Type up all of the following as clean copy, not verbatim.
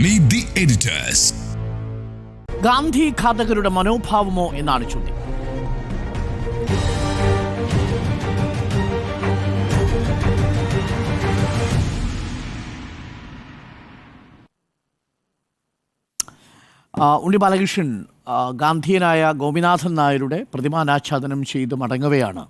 Meet the editors. Gandhi ഘാതകരുടെ മനോഭാവമോ എന്നാണ് ചോദ്യം. ഉണ്ണി ബാലകൃഷ്ണൻ ഗാന്ധിയനായ ഗോപിനാഥൻ നായരുടെ പ്രതിമാനാച്ഛാദനം ചെയ്ത് മടങ്ങവെയാണ്.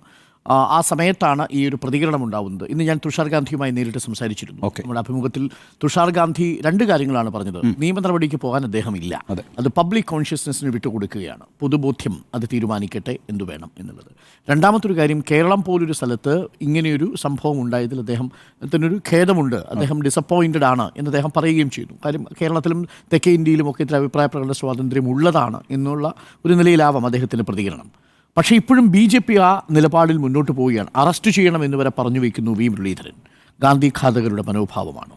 ആ സമയത്താണ് ഈ ഒരു പ്രതികരണം ഉണ്ടാവുന്നത്. ഇന്ന് ഞാൻ തുഷാർ ഗാന്ധിയുമായി നേരിട്ട് സംസാരിച്ചിരുന്നു. നമ്മുടെ അഭിമുഖത്തിൽ തുഷാർ ഗാന്ധി രണ്ട് കാര്യങ്ങളാണ് പറഞ്ഞത്. നിയമ നടപടിക്ക് പോകാൻ അദ്ദേഹമില്ല, അത് പബ്ലിക് കോൺഷ്യസ്നെസ്സിന് വിട്ടുകൊടുക്കുകയാണ്, പൊതുബോധ്യം അത് തീരുമാനിക്കട്ടെ എന്തു വേണം എന്നുള്ളത്. രണ്ടാമത്തൊരു കാര്യം, കേരളം പോലൊരു സ്ഥലത്ത് ഇങ്ങനെയൊരു സംഭവം ഉണ്ടായതിൽ അദ്ദേഹത്തിനൊരു ഖേദമുണ്ട്, അദ്ദേഹം ഡിസപ്പോയിൻറ്റഡ് ആണ് എന്ന് അദ്ദേഹം പറയുകയും ചെയ്തു. കാര്യം കേരളത്തിലും തെക്കേ ഇന്ത്യയിലും ഒക്കെ ഇത്തരം അഭിപ്രായ പ്രകടന സ്വാതന്ത്ര്യം ഉള്ളതാണ് എന്നുള്ള ഒരു നിലയിലാവാം അദ്ദേഹത്തിൻ്റെ പ്രതികരണം. പക്ഷേ ഇപ്പോഴും BJP ആ നിലപാടിൽ മുന്നോട്ട് പോവുകയാണ്. അറസ്റ്റ് ചെയ്യണം എന്ന് വരെ പറഞ്ഞു വയ്ക്കുന്നു വി മുരളീധരൻ. ഗാന്ധി ഘാതകരുടെ മനോഭാവമാണ്.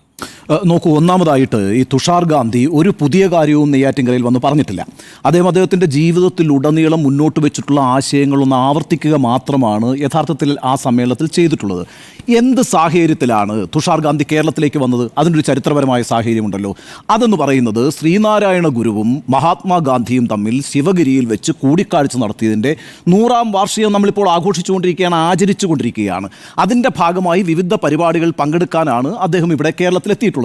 നോക്കൂ, ഒന്നാമതായിട്ട് ഈ തുഷാർ ഗാന്ധി ഒരു പുതിയ കാര്യവും നെയ്യാറ്റിൻകരയിൽ വന്ന് പറഞ്ഞിട്ടില്ല. അദ്ദേഹത്തിൻ്റെ ജീവിതത്തിലുടനീളം മുന്നോട്ട് വെച്ചിട്ടുള്ള ആശയങ്ങളൊന്ന് ആവർത്തിക്കുക മാത്രമാണ് യഥാർത്ഥത്തിൽ ആ സമ്മേളനത്തിൽ ചെയ്തിട്ടുള്ളത്. എന്ത് സാഹചര്യത്തിലാണ് തുഷാർ ഗാന്ധി കേരളത്തിലേക്ക് വന്നത്? അതിനൊരു ചരിത്രപരമായ സാഹചര്യമുണ്ടല്ലോ. അതെന്ന് പറയുന്നത് ശ്രീനാരായണ ഗുരുവും മഹാത്മാഗാന്ധിയും തമ്മിൽ ശിവഗിരിയിൽ വെച്ച് കൂടിക്കാഴ്ച നടത്തിയതിൻ്റെ 100ാം വാർഷികം നമ്മളിപ്പോൾ ആചരിച്ചുകൊണ്ടിരിക്കുകയാണ്. അതിൻ്റെ ഭാഗമായി വിവിധ പരിപാടികൾ പങ്കെടുക്കാനാണ് അദ്ദേഹം ഇവിടെ കേരളത്തിലെത്തിയിട്ടുള്ളത്.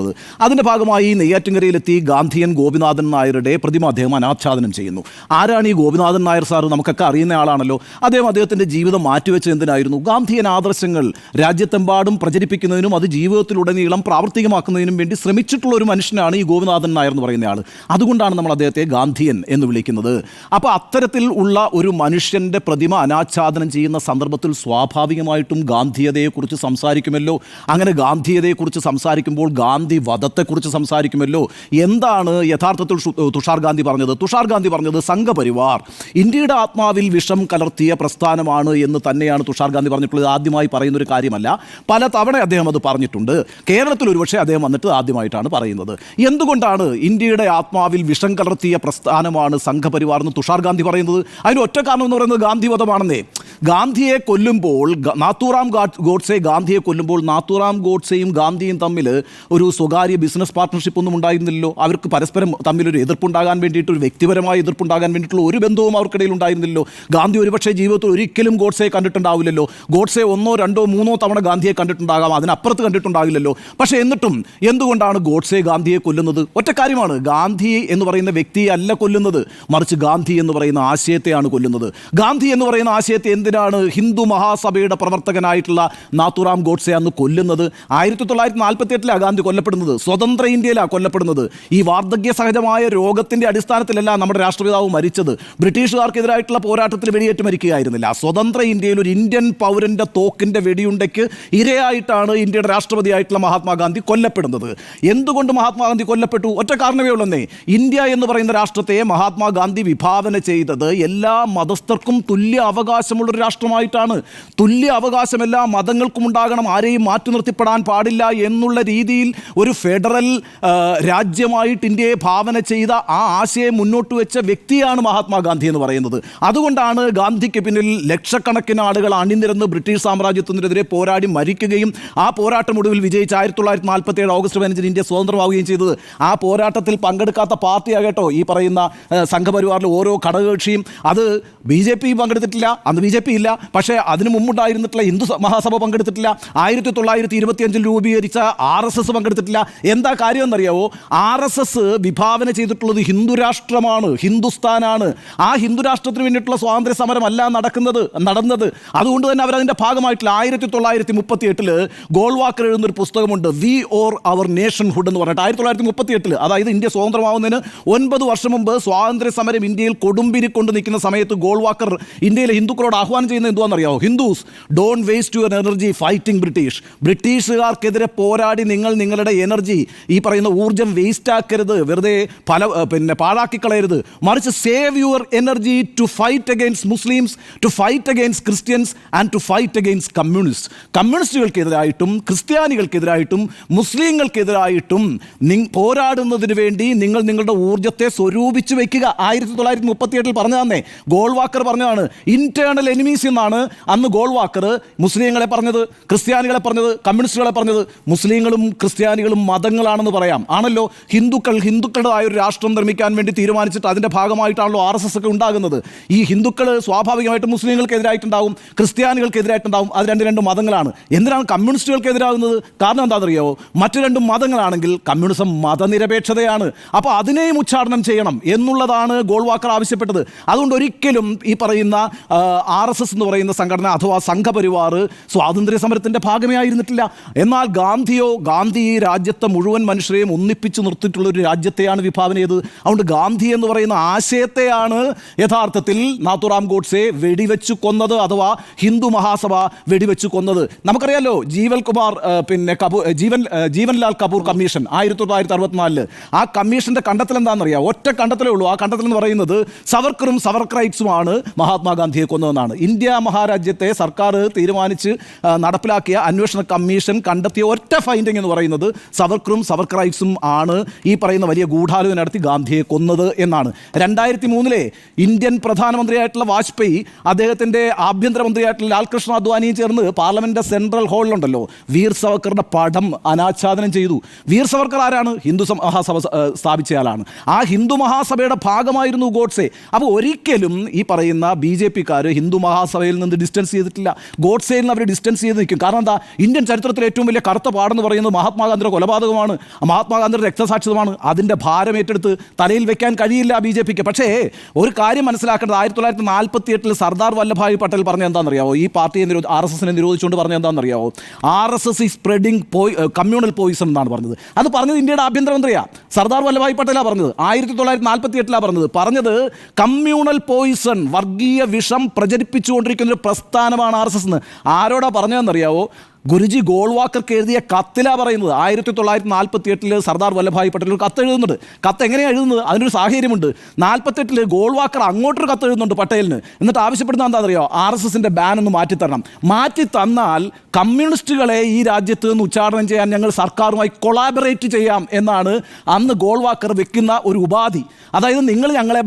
അതിൻ്റെ ഭാഗമായി നെയ്യാറ്റിൻകരയിലെത്തി ഗാന്ധിയൻ ഗോപിനാഥൻ നായരുടെ പ്രതിമ അദ്ദേഹം അനാച്ഛാദനം ചെയ്യുന്നു. ആരാണ് ഈ ഗോപിനാഥൻ നായർ സാർ? നമുക്കൊക്കെ അറിയുന്ന ആളാണല്ലോ. അദ്ദേഹത്തിൻ്റെ ജീവിതം മാറ്റിവെച്ചത് എന്തിനായിരുന്നു? ഗാന്ധിയൻ ആദർശങ്ങൾ രാജ്യത്തെമ്പാടും പ്രചരിപ്പിക്കുന്നതിനും അത് ജീവിതത്തിലുടനീളം പ്രാവർത്തികമാക്കുന്നതിനും വേണ്ടി ശ്രമിച്ചിട്ടുള്ള ഒരു മനുഷ്യനാണ് ഈ ഗോപിനാഥൻ നായർ എന്ന് പറയുന്ന ആൾ. അതുകൊണ്ടാണ് നമ്മൾ അദ്ദേഹത്തെ ഗാന്ധിയൻ എന്ന് വിളിക്കുന്നത്. അപ്പോൾ അത്തരത്തിൽ ഉള്ള ഒരു മനുഷ്യൻ്റെ പ്രതിമ അനാച്ഛാദനം ചെയ്യുന്ന സന്ദർഭത്തിൽ സ്വാഭാവികമായിട്ടും ഗാന്ധിയതയെക്കുറിച്ച് സംസാരിക്കുമല്ലോ. അങ്ങനെ ഗാന്ധിയതയെക്കുറിച്ച് സംസാരിക്കുമ്പോൾ ഗാന്ധി വധത്തെക്കുറിച്ച് സംസാരിക്കുമല്ലോ. എന്താണ് യഥാർത്ഥത്തിൽ തുഷാർ ഗാന്ധി പറഞ്ഞത്? തുഷാർ ഗാന്ധി പറഞ്ഞത് സംഘപരിവാർ ഇന്ത്യയുടെ ആത്മാവിൽ വിഷം കലർത്തിയ പ്രസ്ഥാനമാണ് എന്ന് തന്നെയാണ് തുഷാർ ഗാന്ധി പറഞ്ഞിട്ടുള്ളത്. ആദ്യമായി പറയുന്നൊരു കാര്യമല്ല, പല തവണ അദ്ദേഹം അത് പറഞ്ഞിട്ടുണ്ട്. കേരളത്തിൽ ഒരുപക്ഷെ അദ്ദേഹം വന്നിട്ട് ആദ്യമായിട്ടാണ് പറയുന്നത്. എന്തുകൊണ്ടാണ് ഇന്ത്യയുടെ ആത്മാവിൽ വിഷം കലർത്തിയ പ്രസ്ഥാനമാണ് സംഘപരിവാർ എന്ന് തുഷാർ ഗാന്ധി പറയുന്നത്? അതിന് ഒറ്റ കാരണം എന്ന് പറയുന്നത് ഗാന്ധിവധമാണെന്നേ. ഗാന്ധിയെ കൊല്ലുമ്പോൾ, നാത്തൂറാം ഗോഡ്സെ ഗാന്ധിയെ കൊല്ലുമ്പോൾ നാത്തൂറാം ഗോഡ്സെയും ഗാന്ധിയും തമ്മിൽ ഒരു സ്വകാര്യ ബിസിനസ് പാർട്ട്ണർഷിപ്പ് ഒന്നും ഉണ്ടായിരുന്നില്ലല്ലോ. അവർക്ക് പരസ്പരം തമ്മിലൊരു എതിർപ്പുണ്ടാകാൻ വേണ്ടിയിട്ട്, ഒരു വ്യക്തിപരമായ എതിർപ്പുണ്ടാകാൻ വേണ്ടിയിട്ടുള്ള ഒരു ബന്ധവും അവർക്കിടയിൽ ഉണ്ടായിരുന്നില്ലല്ലോ. ഗാന്ധി ഒരുപക്ഷെ ജീവിതത്തിൽ ഒരിക്കലും ഗോഡ്സെയെ കണ്ടിട്ടുണ്ടാവില്ലല്ലോ. ഗോഡ്സെ 1, 2, 3 തവണ ഗാന്ധിയെ കണ്ടിട്ടുണ്ടാകാം, അതിനപ്പുറത്ത് കണ്ടിട്ടുണ്ടാവില്ലല്ലോ. പക്ഷേ എന്നിട്ടും എന്തുകൊണ്ടാണ് ഗോഡ്സെ ഗാന്ധിയെ കൊല്ലുന്നത്? ഒറ്റ കാര്യമാണ്, ഗാന്ധി എന്ന് പറയുന്ന വ്യക്തിയെ അല്ല കൊല്ലുന്നത്, മറിച്ച് ഗാന്ധി എന്ന് പറയുന്ന ആശയത്തെയാണ് കൊല്ലുന്നത്. ഗാന്ധി എന്ന് പറയുന്ന ആശയത്തെ എന്തിനാണ് ഹിന്ദു മഹാസഭയുടെ പ്രവർത്തകനായിട്ടുള്ള നാത്തൂറാം ഗോഡ്സെ അന്ന് കൊല്ലുന്നത്? 1948 ഗാന്ധി കൊല്ലപ്പെടുന്നത്, സ്വതന്ത്ര ഇന്ത്യയിലാണ് കൊല്ലപ്പെടുന്നത്. ഈ വാർദ്ധക്യ സഹജമായ രോഗത്തിൻ്റെ അടിസ്ഥാനത്തിലല്ല നമ്മുടെ രാഷ്ട്രപിതാവ് മരിച്ചത്. ബ്രിട്ടീഷുകാർക്കെതിരായിട്ടുള്ള പോരാട്ടത്തിൽ വെടിയേറ്റ് മരിക്കുകയായിരുന്നില്ല. സ്വതന്ത്ര ഇന്ത്യയിൽ ഒരു ഇന്ത്യൻ പൗരൻ്റെ തോക്കിൻ്റെ വെടിയുണ്ടയ്ക്ക് ഇരയായിട്ടാണ് ഇന്ത്യയുടെ രാഷ്ട്രപതിയായിട്ടുള്ള മഹാത്മാഗാന്ധി കൊല്ലപ്പെടുന്നത്. എന്തുകൊണ്ട് മഹാത്മാഗാന്ധി കൊല്ലപ്പെട്ടു? ഒറ്റ കാരണമേ ഉള്ളന്നേ. ഇന്ത്യ എന്ന് പറയുന്ന രാഷ്ട്രത്തെ മഹാത്മാഗാന്ധി വിഭാവന ചെയ്തത് എല്ലാ മതസ്ഥർക്കും തുല്യ അവകാശമുള്ളൊരു രാഷ്ട്രമായിട്ടാണ്. തുല്യ അവകാശം എല്ലാ മതങ്ങൾക്കും ഉണ്ടാകണം, ആരെയും മാറ്റി നിർത്തിപ്പെടാൻ പാടില്ല എന്നുള്ള രീതിയിൽ ഒരു ഫെഡറൽ രാജ്യമായിട്ട് ഇന്ത്യയെ ഭാവന ചെയ്ത ആ ആശയം മുന്നോട്ട് വെച്ച വ്യക്തിയാണ് മഹാത്മാഗാന്ധി എന്ന് പറയുന്നത്. അതുകൊണ്ടാണ് ഗാന്ധിക്ക് പിന്നിൽ ലക്ഷക്കണക്കിന് ആളുകൾ അണിനിരന്ന് ബ്രിട്ടീഷ് സാമ്രാജ്യത്തിനെതിരെ പോരാടി മരിക്കുകയും ആ പോരാട്ടം ഒടുവിൽ വിജയിച്ച് 1947 ഓഗസ്റ്റ് 15 ഇന്ത്യ സ്വതന്ത്രമാവുകയും ചെയ്തത്. ആ പോരാട്ടത്തിൽ പങ്കെടുക്കാത്ത പാർട്ടിയാകട്ടോ ഈ പറയുന്ന സംഘപരിവാറിലെ ഓരോ ഘടകകക്ഷിയും. അത് BJP പങ്കെടുത്തിട്ടില്ല, അന്ന് BJP ഇല്ല. പക്ഷേ അതിനു മുമ്പുണ്ടായിരുന്നിട്ടുള്ള ഹിന്ദു മഹാസഭ പങ്കെടുത്തിട്ടില്ല. 1925 രൂപീകരിച്ച RSS പങ്കെടുത്തിട്ടില്ല. എന്താ കാര്യം എന്നറിയാവോ? RSS വിഭാവന ചെയ്തിട്ടുള്ളത് ഹിന്ദു രാഷ്ട്രമാണ്, ഹിന്ദുസ്ഥാനാണ്. ആ ഹിന്ദു രാഷ്ട്രത്തിന് വേണ്ടിയിട്ടുള്ള സ്വാതന്ത്ര്യ സമരമല്ല നടന്നത്. അതുകൊണ്ട് തന്നെ അവരതിൻ്റെ ഭാഗമായിട്ടില്ല. 1938 ഗോൾവാക്കർ എഴുതുന്നൊരു പുസ്തകമുണ്ട്, വി ഓർ അവർ നേഷൻഹുഡ് എന്ന് പറഞ്ഞിട്ട്. 1938, അതായത് ഇന്ത്യ സ്വതന്ത്രമാവുന്നതിന് 9 വർഷം മുമ്പ് സ്വാതന്ത്ര്യ സമരം ഇന്ത്യയിൽ കൊടുമ്പിരി കൊണ്ട് നിൽക്കുന്ന സമയത്ത് ഗോൾവാക്കർ ഇന്ത്യയിലെ ഹിന്ദുക്കളോട് ആഹ്വാനം ചെയ്യുന്നത് എന്തുവാണെന്നറിയാവോ? Hindus don't waste your energy fighting ബ്രിട്ടീഷുകാർക്കെതിരെ പോരാടി നിങ്ങളുടെ എനർജി, ഈ പറയുന്ന ഊർജ്ജം വേസ്റ്റ് ആക്കരുത്, വെറുതെ പാഴാക്കിക്കളയരുത്. മറിച്ച് save your energy to fight against Muslims, to fight against Christians and to fight against കമ്മ്യൂണിസ്റ്റുകൾക്കെതിരായിട്ടും ക്രിസ്ത്യാനികൾക്കെതിരായിട്ടും മുസ്ലിങ്ങൾക്കെതിരായിട്ടും പോരാടുന്നതിന് വേണ്ടി നിങ്ങളുടെ ഊർജ്ജത്തെ സ്വരൂപിച്ച് വയ്ക്കുക. 1938 പറഞ്ഞു തന്നെ ഗോൾവാക്കർ പറഞ്ഞതാണ്. ഇന്റേണൽ എനിമീസ് എന്നാണ് അന്ന് ഗോൾവാക്കർ മുസ്ലിങ്ങളെ പറഞ്ഞത്, ക്രിസ്ത്യാനികളെ പറഞ്ഞത്, കമ്മ്യൂണിസ്റ്റുകളെ പറഞ്ഞത്. മുസ്ലിങ്ങളും ക്രിസ്ത്യാനി ക്രിസ്ത്യാനികളും മതങ്ങളാണെന്ന് പറയാം. ആണല്ലോ, ഹിന്ദുക്കളുടേതായ ഒരു രാഷ്ട്രം നിർമ്മിക്കാൻ വേണ്ടി തീരുമാനിച്ചിട്ട് അതിൻ്റെ ഭാഗമായിട്ടാണല്ലോ RSS ഒക്കെ ഉണ്ടാകുന്നത്. ഈ ഹിന്ദുക്കൾ സ്വാഭാവികമായിട്ടും മുസ്ലിങ്ങൾക്കെതിരായിട്ടുണ്ടാവും, ക്രിസ്ത്യാനികൾക്കെതിരായിട്ടുണ്ടാവും. അത് രണ്ട് മതങ്ങളാണ്. എന്തിനാണ് കമ്മ്യൂണിസ്റ്റുകൾക്കെതിരാകുന്നത്? കാരണം എന്താണെന്നറിയോ? മറ്റു രണ്ടും മതങ്ങളാണെങ്കിൽ കമ്മ്യൂണിസം മതനിരപേക്ഷതയാണ്. അപ്പോൾ അതിനെയും ഉച്ചാടനം ചെയ്യണം എന്നുള്ളതാണ് ഗോൾവാക്കർ ആവശ്യപ്പെട്ടത്. അതുകൊണ്ട് ഒരിക്കലും ഈ പറയുന്ന RSS എന്ന് പറയുന്ന സംഘടന അഥവാ സംഘപരിവാർ സ്വാതന്ത്ര്യ സമരത്തിൻ്റെ ഭാഗമേ ആയിരുന്നിട്ടില്ല. എന്നാൽ ഗാന്ധി ഈ രാജ്യത്തെ മുഴുവൻ മനുഷ്യരെയും ഒന്നിപ്പിച്ച് നിർത്തിയിട്ടുള്ള ഒരു രാജ്യത്തെയാണ് വിഭാവന ചെയ്തത്. അതുകൊണ്ട് ഗാന്ധി എന്ന് പറയുന്ന ആശയത്തെയാണ് യഥാർത്ഥത്തിൽ നാഥുറാം ഗോഡ്സെ വെടിവെച്ച് കൊന്നത്, അഥവാ ഹിന്ദു മഹാസഭ വെടിവെച്ച് കൊന്നത്. നമുക്കറിയാലോ, ജീവൻലാൽ കപൂർ കമ്മീഷൻ 1964 ആ കമ്മീഷന്റെ കണ്ടെത്തൽ എന്താണെന്നറിയാം? ഒറ്റ കണ്ടെത്തലേ ഉള്ളൂ. ആ കണ്ടെത്തൽ എന്ന് പറയുന്നത് സവർക്കറും സവർക്കറൈറ്റ്സുമാണ് മഹാത്മാഗാന്ധിയെ കൊന്നതെന്നാണ്. ഇന്ത്യ മഹാരാജ്യത്തെ സർക്കാർ തീരുമാനിച്ച് നടപ്പിലാക്കിയ അന്വേഷണ കമ്മീഷൻ കണ്ടെത്തിയ ഒറ്റ ഫൈൻഡിങ് എന്ന് പറയുന്നത് സവർക്കറും സവർക്കറൈറ്റ്സും ആണ് ഈ പറയുന്ന വലിയ ഗൂഢാലോചന നടത്തി ഗാന്ധിയെ കൊന്നത് എന്നാണ്. 2003 ഇന്ത്യൻ പ്രധാനമന്ത്രിയായിട്ടുള്ള വാജ്പേയി അദ്ദേഹത്തിൻ്റെ ആഭ്യന്തരമന്ത്രിയായിട്ടുള്ള ലാൽകൃഷ്ണ അദ്വാനിയും ചേർന്ന് പാർലമെന്റിന്റെ സെൻട്രൽ ഹാളിലുണ്ടല്ലോ വീർ സവർക്കറുടെ പടം അനാച്ഛാദനം ചെയ്തു. വീർ സവർക്കർ ആരാണ്? ഹിന്ദു മഹാസഭ സ്ഥാപിച്ചയാളാണ്. ആ ഹിന്ദു മഹാസഭയുടെ ഭാഗമായിരുന്നു ഗോഡ്സെ. അപ്പോൾ ഒരിക്കലും ഈ പറയുന്ന BJP-ക്കാർ ഹിന്ദു മഹാസഭയിൽ നിന്ന് ഡിസ്റ്റൻസ് ചെയ്തിട്ടില്ല. ഗോഡ്സെയിൽ നിന്ന് അവർ ഡിസ്റ്റൻസ് ചെയ്ത് നിൽക്കും. കാരണം എന്താ? ഇന്ത്യൻ ചരിത്രത്തിലെ ഏറ്റവും വലിയ കറുത്ത പാടെന്ന് പറയുന്നത് മഹാത്മാഗാന്ധിയുടെ കൊലപാതകമാണ്, മഹാത്മാഗാന്ധിയുടെ രക്തസാക്ഷിത്വമാണ്. അതിൻ്റെ ഭാരം ഏറ്റെടുത്ത് തലയിൽ വെക്കാൻ കഴിയില്ല BJP-ക്ക്. പക്ഷേ ഒരു കാര്യം മനസ്സിലാക്കേണ്ടത്, 1948 സർദാർ വല്ലഭായ് പട്ടേൽ പറഞ്ഞ എന്താണെന്നറിയാവോ? ഈ പാർട്ടിയെ RSS-നെ നിരോധിച്ചുകൊണ്ട് പറഞ്ഞ എന്താണെന്നറിയാവോ? RSS is spreading communal poison എന്നാണ് പറഞ്ഞത്. അത് പറഞ്ഞത് ഇന്ത്യയുടെ ആഭ്യന്തരമന്ത്രിയാണ്, സർദാർ വല്ലഭായ് പട്ടേലാണ് പറഞ്ഞത്. 1948 പറഞ്ഞത് കമ്മ്യൂണൽ പോയിസൺ, വർഗീയ വിഷം പ്രചരിപ്പിച്ചുകൊണ്ടിരിക്കുന്ന ഒരു പ്രസ്ഥാനമാണ് RSS എന്ന്. ആരോടാ പറഞ്ഞതെന്നറിയാവോ? ഗുരുജി ഗോൾവാക്കർക്ക് എഴുതിയ കത്തിലാണ് പറയുന്നത്. 1948 സർദാർ വല്ലഭായ് പട്ടേൽ ഒരു കത്ത് എഴുതുന്നുണ്ട്. കത്ത് എങ്ങനെയാണ് എഴുതുന്നത്? അതിനൊരു സാഹചര്യമുണ്ട്. 48 ഗോൾവാക്കർ അങ്ങോട്ടൊരു കത്ത് എഴുതുന്നുണ്ട് പട്ടേലിന്. എന്നിട്ട് ആവശ്യപ്പെടുന്നത് എന്താണെന്നറിയോ? RSS-ന്റെ ബാൻ ഒന്ന് മാറ്റിത്തരണം. മാറ്റി തന്നാൽ കമ്മ്യൂണിസ്റ്റുകളെ ഈ രാജ്യത്ത് നിന്ന് ഉച്ചാടനം ചെയ്യാൻ ഞങ്ങൾ സർക്കാരുമായി കൊളാബറേറ്റ് ചെയ്യാം എന്നാണ് അന്ന് ഗോൾവാക്കർ വെക്കുന്ന ഒരു ഉപാധി. അതായത് നിങ്ങൾ ഞങ്ങളെ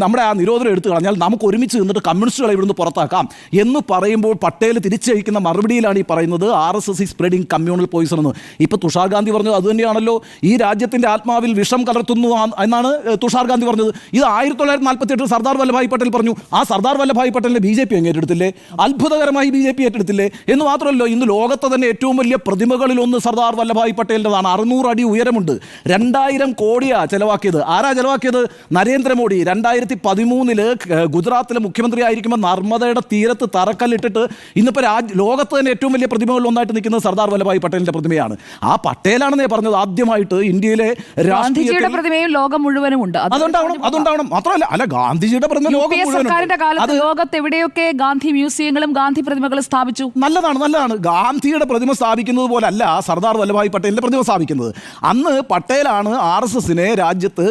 നമ്മുടെ ആ നിരോധനം എടുത്തു കളഞ്ഞാൽ നമുക്ക് ഒരുമിച്ച് നിന്നിട്ട് കമ്മ്യൂണിസ്റ്റുകളെ ഇവിടുന്ന് പുറത്താക്കാം എന്ന് പറയുമ്പോൾ പട്ടേൽ തിരിച്ചയക്കുന്ന മറുപടിയിലാണ് ഈ പറയുന്നത് RSS is spreading communal poison എന്ന്. ഇപ്പോൾ തുഷാർ ഗാന്ധി പറഞ്ഞത് അതുതന്നെയാണല്ലോ. ഈ രാജ്യത്തിൻ്റെ ആത്മാവിൽ വിഷം കലർത്തുന്നു എന്നാണ് തുഷാർ ഗാന്ധി പറഞ്ഞത്. ഇത് 1948 സർദാർ വല്ലഭായ് പട്ടേൽ പറഞ്ഞു. ആ സർദാർ വല്ലഭായ് പട്ടേലിനെ BJP ഏറ്റെടുത്തില്ലേ? അത്ഭുതകരമായി BJP ഏറ്റെടുത്തില്ലേ? എന്ന് മാത്രമല്ലോ, ഇന്ന് ലോകത്തെ തന്നെ ഏറ്റവും വലിയ പ്രതിമകളിലൊന്ന് സർദാർ വല്ലഭായ് പട്ടേലിൻ്റെതാണ്. 600 അടി ഉയരമുണ്ട്. 2000 കോടിയാണ് ചെലവാക്കിയത്. ആരാ ചെലവാക്കിയത്? നരേന്ദ്രമോദി. 2013 ഗുജറാത്തിലെ മുഖ്യമന്ത്രി ആയിരിക്കുമ്പോൾ നർമ്മദയുടെ തീരത്ത് തറക്കല്ലിട്ടിട്ട് ഇന്നിപ്പോൾ ലോകത്ത് തന്നെ ഏറ്റവും വലിയ പ്രതിമകളിൽ ഒന്നായിട്ട് നിൽക്കുന്നത് സർദാർ വല്ലഭായ് പട്ടേലിന്റെ പ്രതിമയാണ്. ആ പട്ടേലാണെന്നേ പറഞ്ഞത് ആദ്യമായിട്ട് ഇന്ത്യയിലെ ഗാന്ധിജിയുടെ പ്രതിമയും ലോകം മുഴുവനും ഉണ്ട്. അതുണ്ടാവണം. മാത്രമല്ല ഗാന്ധിജിയുടെ പ്രതിമ ലോകം മുഴുവനും. ലോകത്ത് എവിടെയൊക്കെ ഗാന്ധി മ്യൂസിയങ്ങളും ഗാന്ധി പ്രതിമകളും സ്ഥാപിച്ചു. നല്ലതാണ്. ഗാന്ധിയുടെ പ്രതിമ സ്ഥാപിക്കുന്നത് പോലല്ല സർദാർ വല്ലഭായ് പട്ടേലിന്റെ പ്രതിമ സ്ഥാപിക്കുന്നത്. അന്ന് പട്ടേലാണ് RSS-നെ രാജ്യത്ത്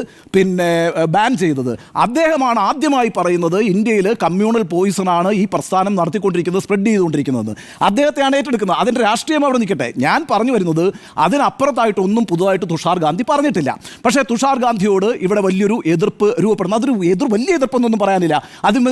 ബാൻ ചെയ്തത്. അദ്ദേഹമാണ് ആദ്യമായി പറയുന്നത് ഇന്ത്യയിൽ കമ്മ്യൂണൽ പോയിസൺ ആണ് ഈ പ്രസ്ഥാനം നടത്തിക്കൊണ്ടിരിക്കുന്നത്, സ്പ്രെഡ് ചെയ്തുകൊണ്ടിരിക്കുന്നത്. അദ്ദേഹത്തെയാണ് ഏറ്റെടുക്കുന്നത്. അതിൻ്റെ രാഷ്ട്രീയം അവിടെ നിൽക്കട്ടെ. ഞാൻ പറഞ്ഞു വരുന്നത് അതിനപ്പുറത്തായിട്ടൊന്നും പുതുതായിട്ട് തുഷാർ ഗാന്ധി പറഞ്ഞിട്ടില്ല. പക്ഷേ തുഷാർ ഗാന്ധിയോട് ഇവിടെ വലിയൊരു എതിർപ്പ് രൂപപ്പെടുന്നു. അതൊരു വലിയ എതിർപ്പൊന്നും പറയാനില്ല.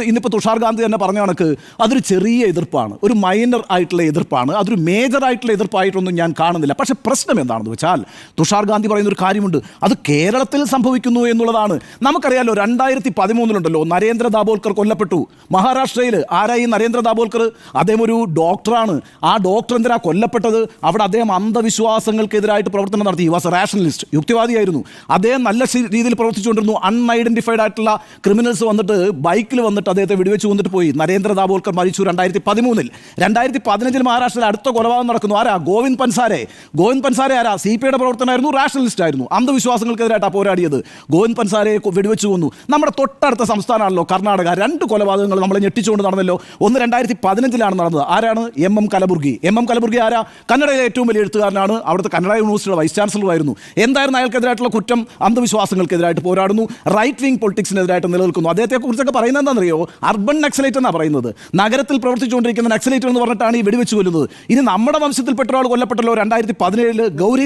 ഇന്നിപ്പോൾ തുഷാർ ഗാന്ധി തന്നെ പറഞ്ഞ കണക്ക് അതൊരു ചെറിയ എതിർപ്പാണ്, ഒരു മൈനർ ആയിട്ടുള്ള എതിർപ്പാണ്. അതൊരു മേജർ ആയിട്ടുള്ള എതിർപ്പായിട്ടൊന്നും ഞാൻ കാണുന്നില്ല. പക്ഷേ പ്രശ്നം എന്താണെന്ന് വെച്ചാൽ തുഷാർ ഗാന്ധി പറയുന്ന ഒരു കാര്യമുണ്ട്. അത് കേരളത്തിൽ സംഭവിക്കുന്നു എന്നുള്ളതാണ്. നമുക്കറിയാലോ, 2013 നരേന്ദ്ര ദാബോൽക്കർ കൊല്ലപ്പെട്ടു. മഹാരാഷ്ട്രയിൽ ആരായി നരേന്ദ്ര ദാബോൽക്കർ? അദ്ദേഹം ഒരു ഡോക്ടറാണ്. ആ ഡോക്ടർ എന്തിനാ കൊല്ലപ്പെട്ടത്? അവിടെ അദ്ദേഹം അന്ധവിശ്വാസങ്ങൾക്കെതിരായിട്ട് പ്രവർത്തനം നടത്തി. വാസ് എ റാഷണലിസ്റ്റ്, യുക്തിവാദിയായിരുന്നു. അദ്ദേഹം നല്ല രീതിയിൽ പ്രവർത്തിച്ചുകൊണ്ടിരുന്നു. അൺഐഡന്റിഫൈഡ് ആയിട്ടുള്ള ക്രിമിനൽസ് വന്നിട്ട് ബൈക്കിൽ വന്നിട്ട് അദ്ദേഹത്തെ വെടിവെച്ച് കൊണ്ടിട്ട് പോയി. നരേന്ദ്ര ദാബോൽക്കർ മരിച്ചു 2013. 2015 മഹാരാഷ്ട്രയിൽ അടുത്ത കൊലപാതകം നടക്കുന്നു. ആരാ? ഗോവിന്ദ് പൻസാരെ ആരാ? CPI-യുടെ പ്രവർത്തനമായിരുന്നു, റാഷണലിസ്റ്റ് ആയിരുന്നു, അന്ധവിശ്വാസങ്ങൾക്കെതിരായിട്ടാണ് പോരാടിയത്. ഗോവിന്ദ് പൻസാരയെ വെടിവെച്ച് കൊന്നു. നമ്മുടെ തൊട്ടടുത്ത സംസ്ഥാനമാണല്ലോ കർണാടക. 2 കൊലപാതകങ്ങൾ നമ്മളെ ഞെട്ടിച്ചുകൊണ്ട് നടന്നല്ലോ. ഒന്ന് 2015 നടന്നത്. ആരാണ്? MM കലബുർഗി ആരാ? കന്നഡയിലെ ഏറ്റവും വലിയ എഴുത്തുകാരനാണ്. അവിടുത്തെ കന്നഡ യൂണിവേഴ്സിറ്റിയുടെ വൈസ് ചാൻസലർ ആയിരുന്നു. എന്തായിരുന്നു അയാൾക്കെതിരായിട്ടുള്ള കുറ്റം? അന്ധവിശ്വാസങ്ങൾക്കെതിരായിട്ട് പോരാടുന്നു, റൈറ്റ് വിങ് പൊളിറ്റിക്സിനെതിരായിട്ട് നിലനിൽക്കുന്നു. അദ്ദേഹത്തെക്കുറിച്ചൊക്കെ പറയുന്നത് എന്താണെന്നറിയോ? അർബൻ നക്സലൈറ്റ് എന്നാണ് പറയുന്നത്. നഗരത്തിൽ പ്രവർത്തിച്ചുകൊണ്ടിരിക്കുന്ന നക്സലൈറ്റ് എന്ന് പറഞ്ഞിട്ടാണ് ഈ വെടിവെച്ച് കൊല്ലുന്നത്. ഇനി നമ്മുടെ വംശത്തിൽപ്പെട്ട ഒരാൾ കൊല്ലപ്പെട്ടല്ലോ 2017 ഗൗരി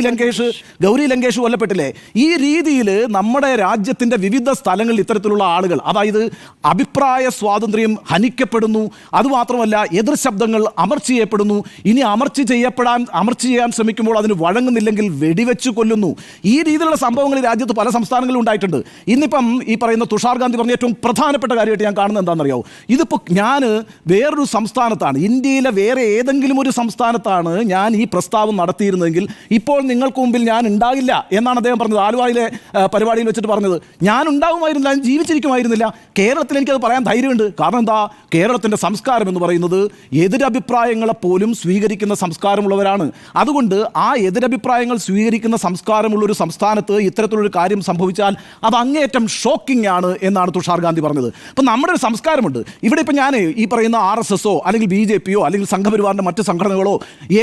ലങ്കേഷ് കൊല്ലപ്പെട്ടില്ലേ? ഈ രീതിയിൽ നമ്മുടെ രാജ്യത്തിൻ്റെ വിവിധ സ്ഥലങ്ങളിൽ ഇത്തരത്തിലുള്ള ആളുകൾ, അതായത് അഭിപ്രായ സ്വാതന്ത്ര്യം ഹനിക്കപ്പെടുന്നു. അതുമാത്രമല്ല എതിർ ശബ്ദങ്ങൾ അമർച്ച ചെയ്യപ്പെടുന്നു. ഇനി അമർച്ച ചെയ്യാൻ ശ്രമിക്കുമ്പോൾ അതിന് വഴങ്ങുന്നില്ലെങ്കിൽ വെടിവെച്ച് കൊല്ലുന്നു. ഈ രീതിയിലുള്ള സംഭവങ്ങൾ ഈ രാജ്യത്ത് പല സംസ്ഥാനങ്ങളിലും ഉണ്ടായിട്ടുണ്ട്. ഇന്നിപ്പം ഈ പറയുന്ന തുഷാർ ഗാന്ധി പറഞ്ഞ ഏറ്റവും പ്രധാനപ്പെട്ട കാര്യമായിട്ട് ഞാൻ കാണുന്നത് എന്താണെന്നറിയാമോ? ഇതിപ്പോൾ ഞാൻ വേറൊരു സംസ്ഥാനത്താണ്, ഇന്ത്യയിലെ വേറെ ഏതെങ്കിലും ഒരു സംസ്ഥാനത്താണ് ഞാൻ ഈ പ്രസ്താവം നടത്തിയിരുന്നെങ്കിൽ ഇപ്പോൾ നിങ്ങൾക്ക് മുമ്പിൽ ഞാൻ ഉണ്ടാകില്ല എന്നാണ് അദ്ദേഹം പറഞ്ഞത്. ആലുവയിലെ പരിപാടിയിൽ വെച്ചിട്ട് പറഞ്ഞത്. ഞാൻ ഉണ്ടാകുമായിരുന്നില്ല, ഞാൻ ജീവിച്ചിരിക്കുമായിരുന്നില്ല. കേരളത്തിൽ എനിക്കത് പറയാൻ ധൈര്യമുണ്ട്. കാരണം എന്താ? കേരളത്തിൻ്റെ സംസ്കാരം എന്ന് പറയുന്നത് എതിരഭിപ്രായങ്ങളെപ്പോലും സ്വീകരിക്കുന്ന സംസ്കാരമുള്ളവരാണ്. അതുകൊണ്ട് ആ എതിരഭിപ്രായങ്ങൾ സ്വീകരിക്കുന്ന സംസ്കാരമുള്ളൊരു സംസ്ഥാനത്ത് ഇത്തരത്തിലൊരു കാര്യം സംഭവിച്ചാൽ അത് അങ്ങേയറ്റം ഷോക്കിംഗ് ആണ് എന്നാണ് തുഷാർ ഗാന്ധി പറഞ്ഞത്. അപ്പം നമ്മുടെ ഒരു സംസ്കാരമുണ്ട് ഇവിടെ. ഇപ്പം ഞാൻ ഈ പറയുന്ന RSSO അല്ലെങ്കിൽ BJPയോ അല്ലെങ്കിൽ സംഘപരിവാറിൻ്റെ മറ്റ് സംഘടനകളോ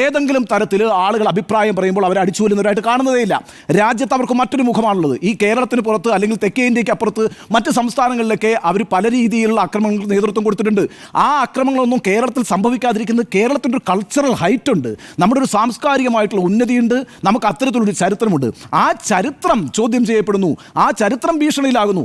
ഏതെങ്കിലും തരത്തിൽ ആളുകൾ അഭിപ്രായം പറയുമ്പോൾ അവരെ അടിച്ചുകൊല്ലുന്നവരായിട്ട് കാണുന്നതേയില്ല. രാജ്യത്ത് അവർക്ക് മറ്റൊരു മുഖമാണുള്ളത്. ഈ കേരളത്തിന് പുറത്ത് അല്ലെങ്കിൽ തെക്കേ ഇന്ത്യക്ക് അപ്പുറത്ത് മറ്റ് സംസ്ഥാനങ്ങളിലൊക്കെ അവർ പല രീതിയിലുള്ള ആക്രമണങ്ങൾക്ക് നേതൃത്വം കൊടുത്തിട്ടുണ്ട്. ആ ആക്രമണങ്ങളൊന്നും കേരളത്തിൽ സംഭവിക്കാതിരിക്കുന്നത് കേരളത്തിൻ്റെ ഒരു കൾച്ചറൽ ഹൈറ്റ് ഉണ്ട്, നമ്മുടെ ഒരു സാംസ്കാരികമായിട്ടുള്ള ഉന്നതിയുണ്ട്, നമുക്ക് അത്തരത്തിലൊരു ചരിത്രമുണ്ട്. ആ ചരിത്രം ചോദ്യം ചെയ്യപ്പെടുന്നു, ആ ചരിത്രം ഭീഷണിയിലാകുന്നു.